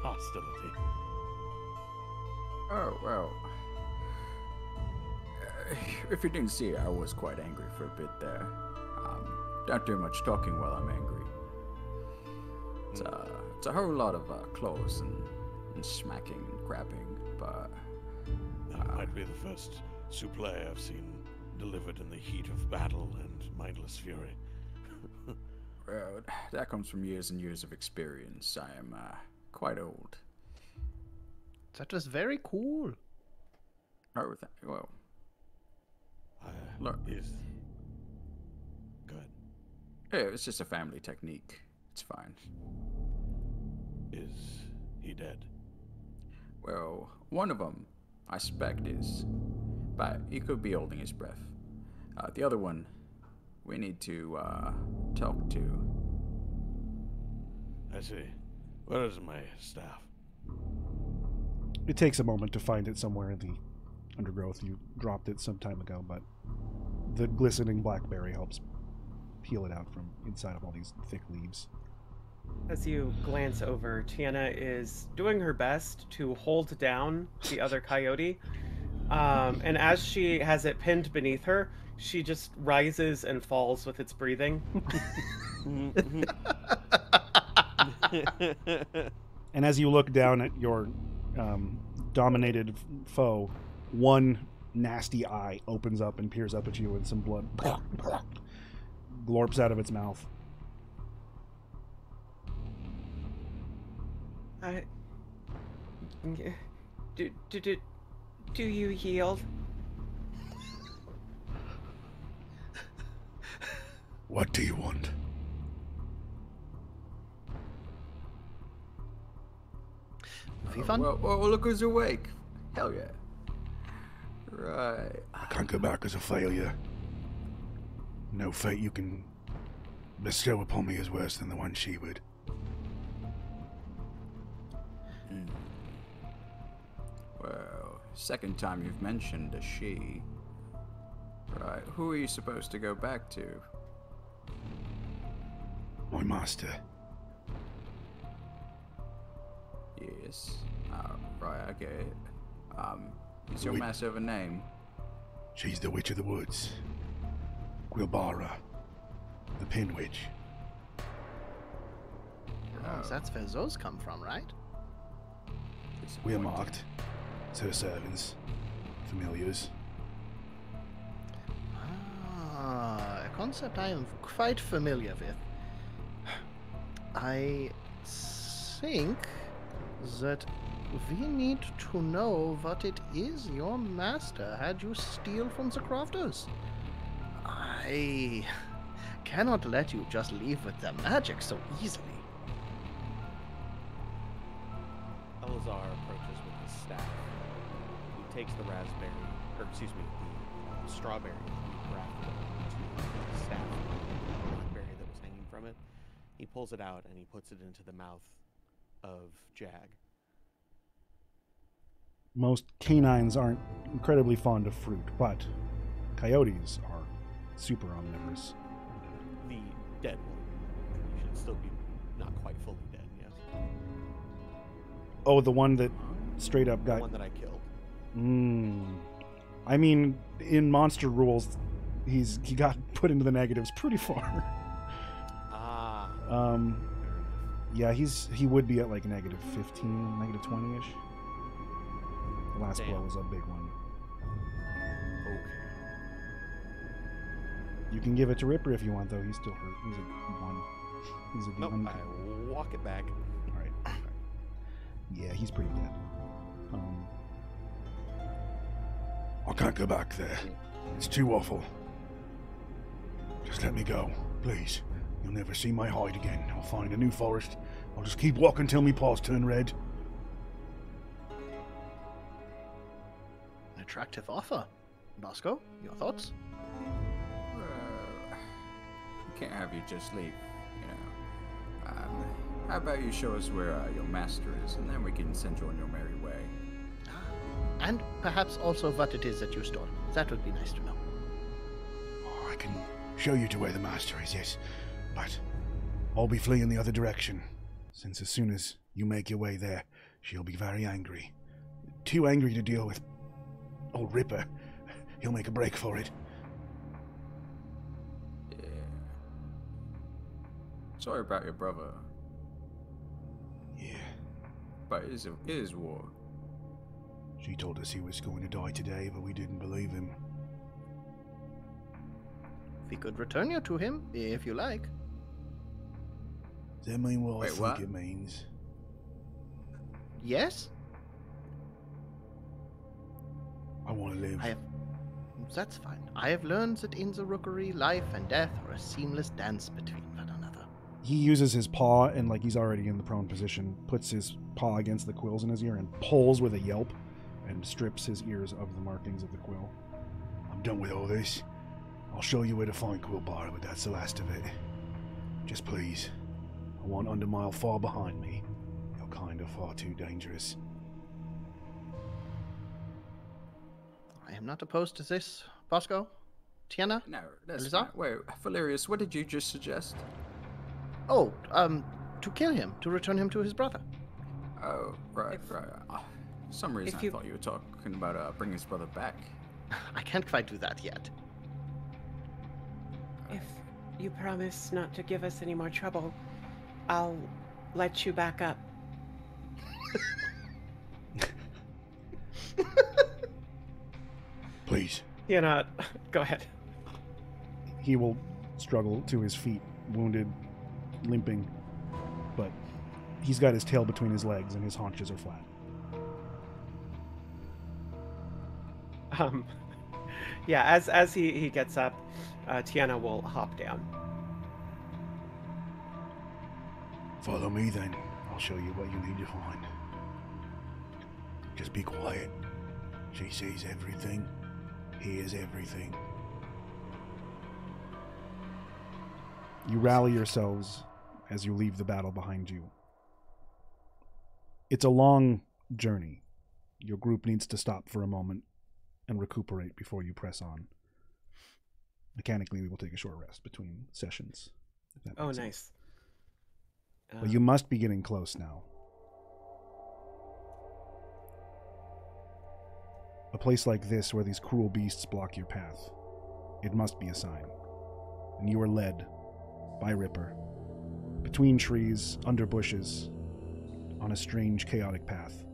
hostility. Oh, well. If you didn't see it, I was quite angry for a bit there. Don't do much talking while I'm angry. It's a whole lot of claws and smacking and grabbing, but... That might be the first souffle I've seen delivered in the heat of battle and mindless fury. Well, that comes from years and years of experience. I am quite old. That was very cool. Oh, well, look. Is... Go ahead. Yeah, it's just a family technique. It's fine. Is he dead? Well, one of them, I suspect, is. But he could be holding his breath. The other one, we need to talk to. I see. Where is my staff? It takes a moment to find it somewhere in the undergrowth. You dropped it some time ago, but the glistening blackberry helps peel it out from inside of all these thick leaves. As you glance over, Tiana is doing her best to hold down the other coyote. And as she has it pinned beneath her, she just rises and falls with its breathing. And as you look down at your dominated foe, one nasty eye opens up and peers up at you, and some blood glorps out of its mouth. Do you yield? What do you want? Fifan? Well, look who's awake. Hell yeah. Right. I can't go back as a failure. No fate you can bestow upon me is worse than the one she would. Well, second time you've mentioned a she. Right, who are you supposed to go back to? My master. Yes. Right, I get it. Is your We- master of a name? She's the Witch of the Woods. Quilbara. The Pin Witch. Oh, that's where those come from, right? We are marked. It's her servants. Familiars. Ah, a concept I am quite familiar with. I think that we need to know what it is your master had you steal from the crofters. I cannot let you just leave with the magic so easily. Elazar approaches with his staff. He takes the raspberry, or excuse me, the strawberry that he grafted to the staff, the blackberry that was hanging from it. He pulls it out and he puts it into the mouth of Jag. Most canines aren't incredibly fond of fruit, but coyotes are super omnivorous. The dead one. He should still be not quite fully dead, yes. Oh, the one that straight up The got... one that I killed. I mean, in monster rules, he got put into the negatives pretty far. Yeah, he would be at like negative 15, negative 20-ish. The last Damn. blow was a big one. Okay. You can give it to Ripper if you want, though. He's still hurt. He's a 1. He's a Nope, D1. I walk it back. All right. Yeah, he's pretty dead. I can't go back there. It's too awful. Just let me go, please. You'll never see my hide again. I'll find a new forest. I'll just keep walking till me paws turn red. An attractive offer. Bosco, your thoughts? We can't have you just leave, you know. How about you show us where your master is, and then we can send you on your merry way. And perhaps also what it is that you stole. That would be nice to know. Oh, I can show you to where the master is, yes. But I'll be fleeing the other direction, since as soon as you make your way there, she'll be very angry. Too angry to deal with old Ripper. He'll make a break for it. Yeah. Sorry about your brother, Yeah, but it is war. she told us he was going to die today, but we didn't believe him. We could return you to him, if you like. Does that mean what I Wait, think what? it means? Yes? I want to live. That's fine. I have learned that in the rookery, life and death are a seamless dance between one another. He uses his paw, and like he's already in the prone position, puts his paw against the quills in his ear and pulls with a yelp and strips his ears of the markings of the quill. I'm done with all this. I'll show you where to find Quillbar, but that's the last of it. Just please, I want Undermile far behind me. You're kind of far too dangerous. I am not opposed to this, Bosco. Tiana? No, that's Eliza? fine. Wait, Valerius, what did you just suggest? Oh, to kill him, to return him to his brother. Oh, right, If- right. For some reason if I you- thought you were talking about bringing his brother back. I can't quite do that yet. If you promise not to give us any more trouble, I'll let you back up. Please. Go ahead. He will struggle to his feet, wounded, limping, but he's got his tail between his legs and his haunches are flat. Yeah, as he gets up, Tiana will hop down. Follow me then. I'll show you what you need to find. Just be quiet. She sees everything, hears everything. You rally yourselves as you leave the battle behind you. It's a long journey. Your group needs to stop for a moment and recuperate before you press on. Mechanically, we will take a short rest between sessions. If that Oh, makes sense. nice. But you must be getting close now. A place like this where these cruel beasts block your path. It must be a sign. And you are led by Ripper, between trees, under bushes, on a strange, chaotic path.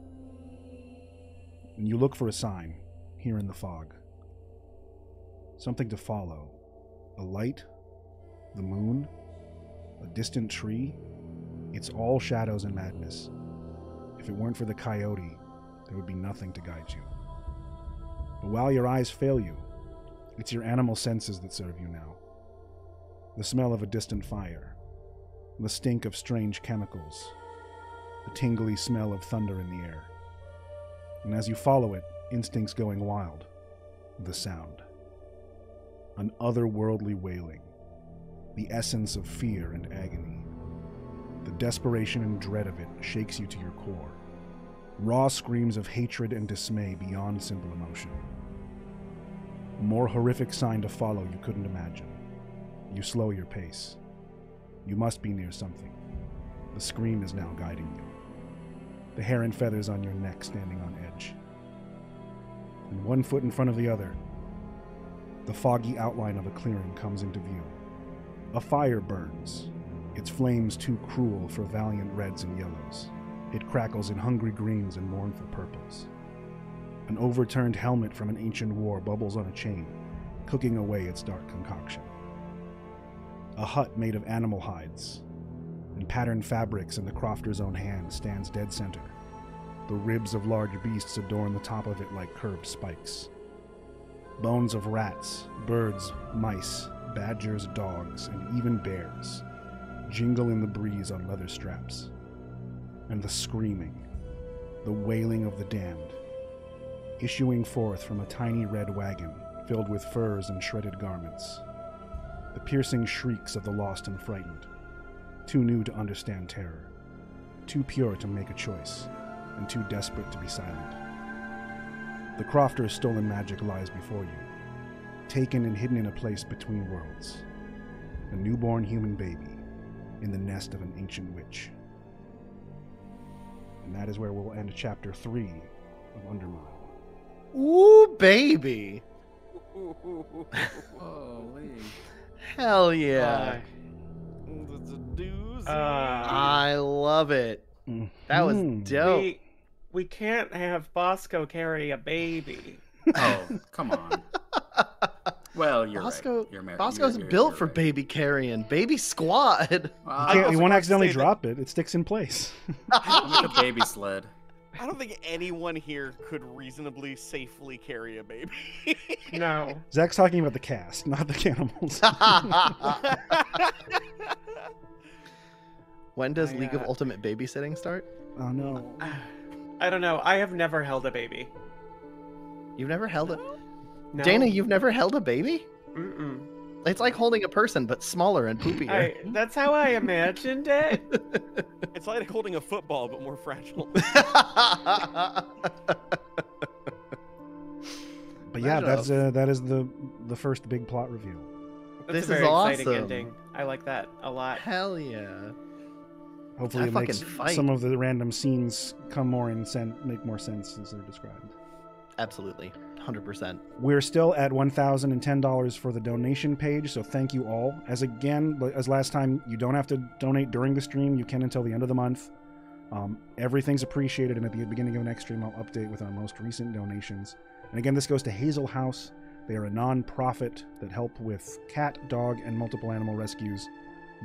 And you look for a sign here in the fog. Something to follow. A light, the moon, a distant tree. It's all shadows and madness. If it weren't for the coyote, there would be nothing to guide you. But while your eyes fail you, it's your animal senses that serve you now. The smell of a distant fire, the stink of strange chemicals, the tingly smell of thunder in the air. And as you follow it, instincts going wild, the sound. An otherworldly wailing, the essence of fear and agony. The desperation and dread of it shakes you to your core. Raw screams of hatred and dismay beyond simple emotion. A more horrific sign to follow you couldn't imagine. You slow your pace. You must be near something. The scream is now guiding you. The hair and feathers on your neck standing on edge. And one foot in front of the other, the foggy outline of a clearing comes into view. A fire burns. its flames too cruel for valiant reds and yellows. It crackles in hungry greens and mournful purples. An overturned helmet from an ancient war bubbles on a chain, cooking away its dark concoction. A hut made of animal hides and patterned fabrics in the crofter's own hand stands dead center. The ribs of large beasts adorn the top of it like curved spikes. Bones of rats, birds, mice, badgers, dogs, and even bears jingle in the breeze on leather straps. And the screaming, the wailing of the damned, issuing forth from a tiny red wagon filled with furs and shredded garments. The piercing shrieks of the lost and frightened, too new to understand terror, too pure to make a choice, and too desperate to be silent. The crofter's stolen magic lies before you, taken and hidden in a place between worlds. A newborn human baby in the nest of an ancient witch. And that is where we'll end chapter 3 of Undermile. Ooh, baby. Holy. Hell yeah. It's a doozy. I love it. That was dope. We can't have Bosco carry a baby. Oh, come on. Well, you're Bosco, right. You're married. Bosco's You're built for right. baby carrying. Baby squad. Well, You won't accidentally drop it. It sticks in place. I'm like a baby sled. I don't think anyone here could reasonably safely carry a baby. No. Zach's talking about the cast, not the cannibals. When does League of Ultimate Babysitting start? Oh, no. I don't know. I have never held a baby. You've never held it? No. Dana, you've never held a baby? Mm-mm. It's like holding a person, but smaller and poopier. That's how I imagined it. It's like holding a football, but more fragile. But yeah, that is the first big plot reveal. That's This a is very exciting awesome. ending. I like that a lot. Hell yeah. Hopefully That it makes fucking fight. some of the random scenes come more make more sense as they're described. Absolutely. 100%. We're still at $1,010 for the donation page, so thank you all. As last time, you don't have to donate during the stream. You can until the end of the month. Everything's appreciated, and at the beginning of the next stream, I'll update with our most recent donations. And again, this goes to Hazel House. They are a non-profit that help with cat, dog, and multiple animal rescues.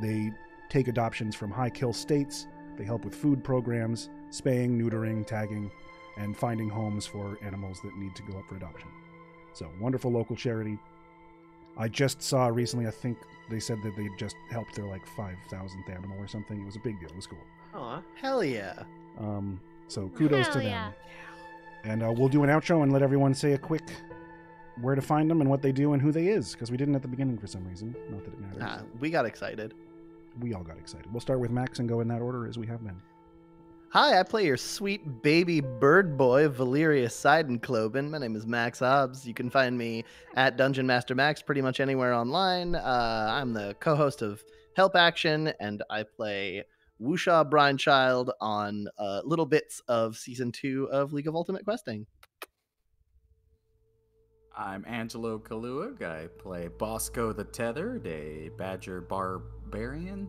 They take adoptions from high-kill states. They help with food programs, spaying, neutering, tagging, and finding homes for animals that need to go up for adoption. So, wonderful local charity. I just saw recently, I think they said that they just helped their 5,000th animal or something. It was a big deal. It was cool. Aw. Hell yeah. So kudos to Hell them. yeah. And we'll do an outro and let everyone say a quick where to find them and what they do and who they is, because we didn't at the beginning for some reason. Not that it matters. We got excited. We all got excited. We'll start with Max and go in that order as we have been. Hi, I play your sweet baby bird boy, Valerius Seidenkloben. My name is Max Hobbs. You can find me at Dungeon Master Max pretty much anywhere online. I'm the co-host of Help Action, and I play Wusha Brinechild on little bits of Season 2 of League of Ultimate Questing. I'm Angelo Kaluag. I play Bosco the Tethered, a badger barbarian.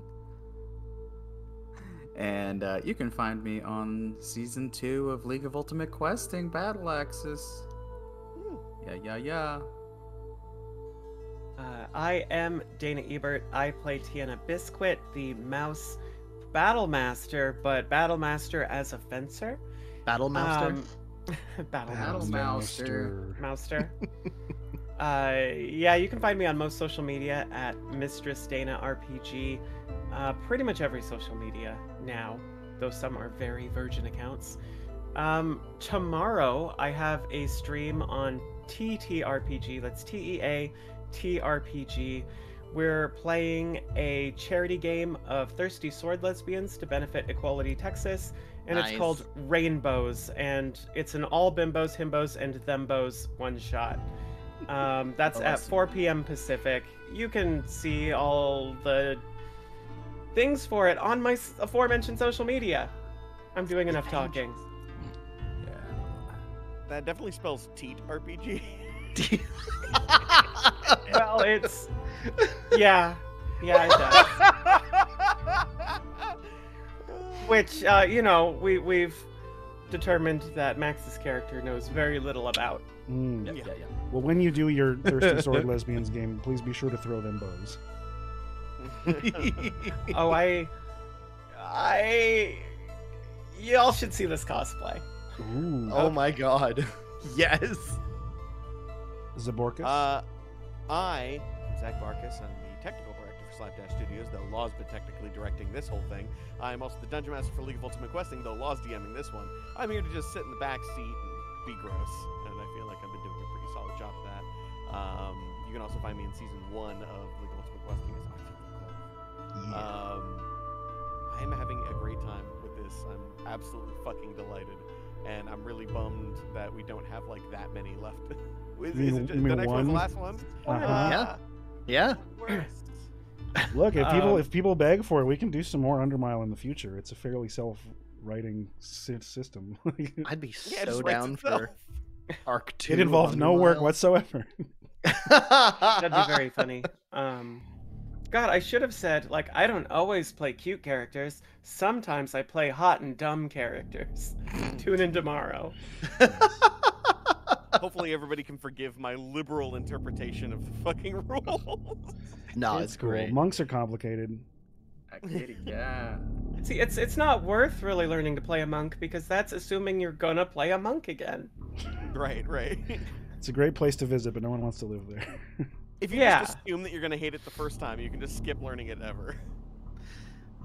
And you can find me on Season 2 of League of Ultimate Questing Battle Axis. Yeah. I am Dana Ebert. I play Tiana Biscuit, the mouse battle master, but battle master as a fencer. Battle Master? Battle Mouster. Mouster. Yeah, you can find me on most social media at Mistress Dana RPG. Pretty much every social media now, though some are very virgin accounts. Tomorrow I have a stream on TTRPG. That's TEA-TRPG. We're playing a charity game of Thirsty Sword Lesbians to benefit Equality Texas, and Nice. it's called Rainbows, and it's an all bimbos, himbos, and thembos one-shot. That's at 4 p.m. Pacific. You can see all the things for it on my aforementioned social media. I'm doing enough talking. Yeah. That definitely spells Teat RPG. Well, it's... Yeah, it does. Which, we've determined that Max's character knows very little about. Mm. Yeah. Well, when you do your Thirsty Sword Lesbians game, please be sure to throw them bows. Oh, y'all should see this cosplay. Ooh. Oh my god. Yes. Zaborkas? I, Zach Barkas, I'm the technical director for Slapdash Studios, though Law's been technically directing this whole thing. I'm also the Dungeon Master for League of Ultimate Questing, though Law's DMing this one. I'm here to just sit in the back seat and be gross, and I feel like I've been doing a pretty solid job of that. You can also find me in Season 1 of League of Ultimate Questing as Archie. Yeah. I'm having a great time with this. I'm absolutely fucking delighted, and I'm really bummed that we don't have like that many left. Is it you mean the next one's the one? last one? Uh-huh. Yeah. Look, if people beg for it, we can do some more Undermile in the future. It's a fairly self-writing system. I'd be Yeah, it so just writes down itself. for Arc 2. It involved no work Undermile. whatsoever. That'd be very funny. God, I should have said, like, I don't always play cute characters. Sometimes I play hot and dumb characters. Tune in tomorrow. Hopefully everybody can forgive my liberal interpretation of the fucking rules. No, it's cool. great. Monks are complicated. Kitty, yeah. See, it's not worth really learning to play a monk because that's assuming you're gonna play a monk again. Right. It's a great place to visit, but no one wants to live there. If you just assume that you're gonna hate it the first time, you can just skip learning it ever.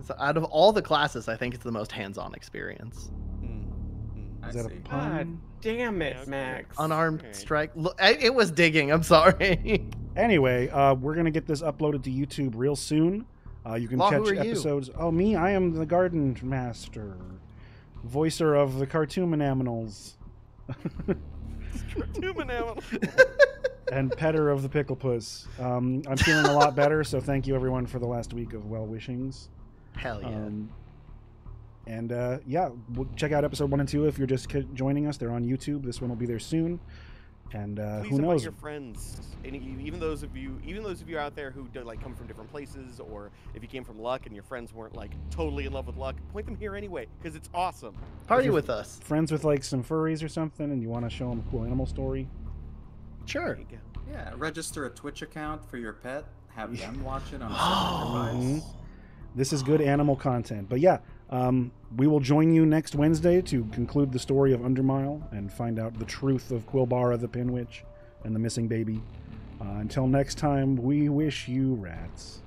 So out of all the classes, I think it's the most hands-on experience. Is that a God pun? damn it, Yeah, okay. Max. Unarmed Okay. strike. Look, it was digging. I'm sorry. Anyway, we're gonna get this uploaded to YouTube real soon. You can Law, who catch are you? episodes. Oh, me, I am the Garden Master, voicer of the Cartoon Animals, Human animal. and petter of the Pickle Puss. I'm feeling a lot better, so thank you everyone for the last week of well wishings. Hell yeah. Check out episode 1 and 2 if you're just joining us. They're on YouTube. This one will be there soon. And Please who invite knows? your friends, and even those of you out there who do, like come from different places, or if you came from Luck and your friends weren't like totally in love with Luck, point them here anyway because it's awesome. Party you're- with us. Friends with like some furries or something, and you want to show them a cool animal story? Sure. There you go. Yeah, register a Twitch account for your pet. Have them watch it on a Mhm. separate device. This is good animal content. But yeah, we will join you next Wednesday to conclude the story of Undermile and find out the truth of Quilbara the Pin Witch and the missing baby. Until next time, we wish you rats.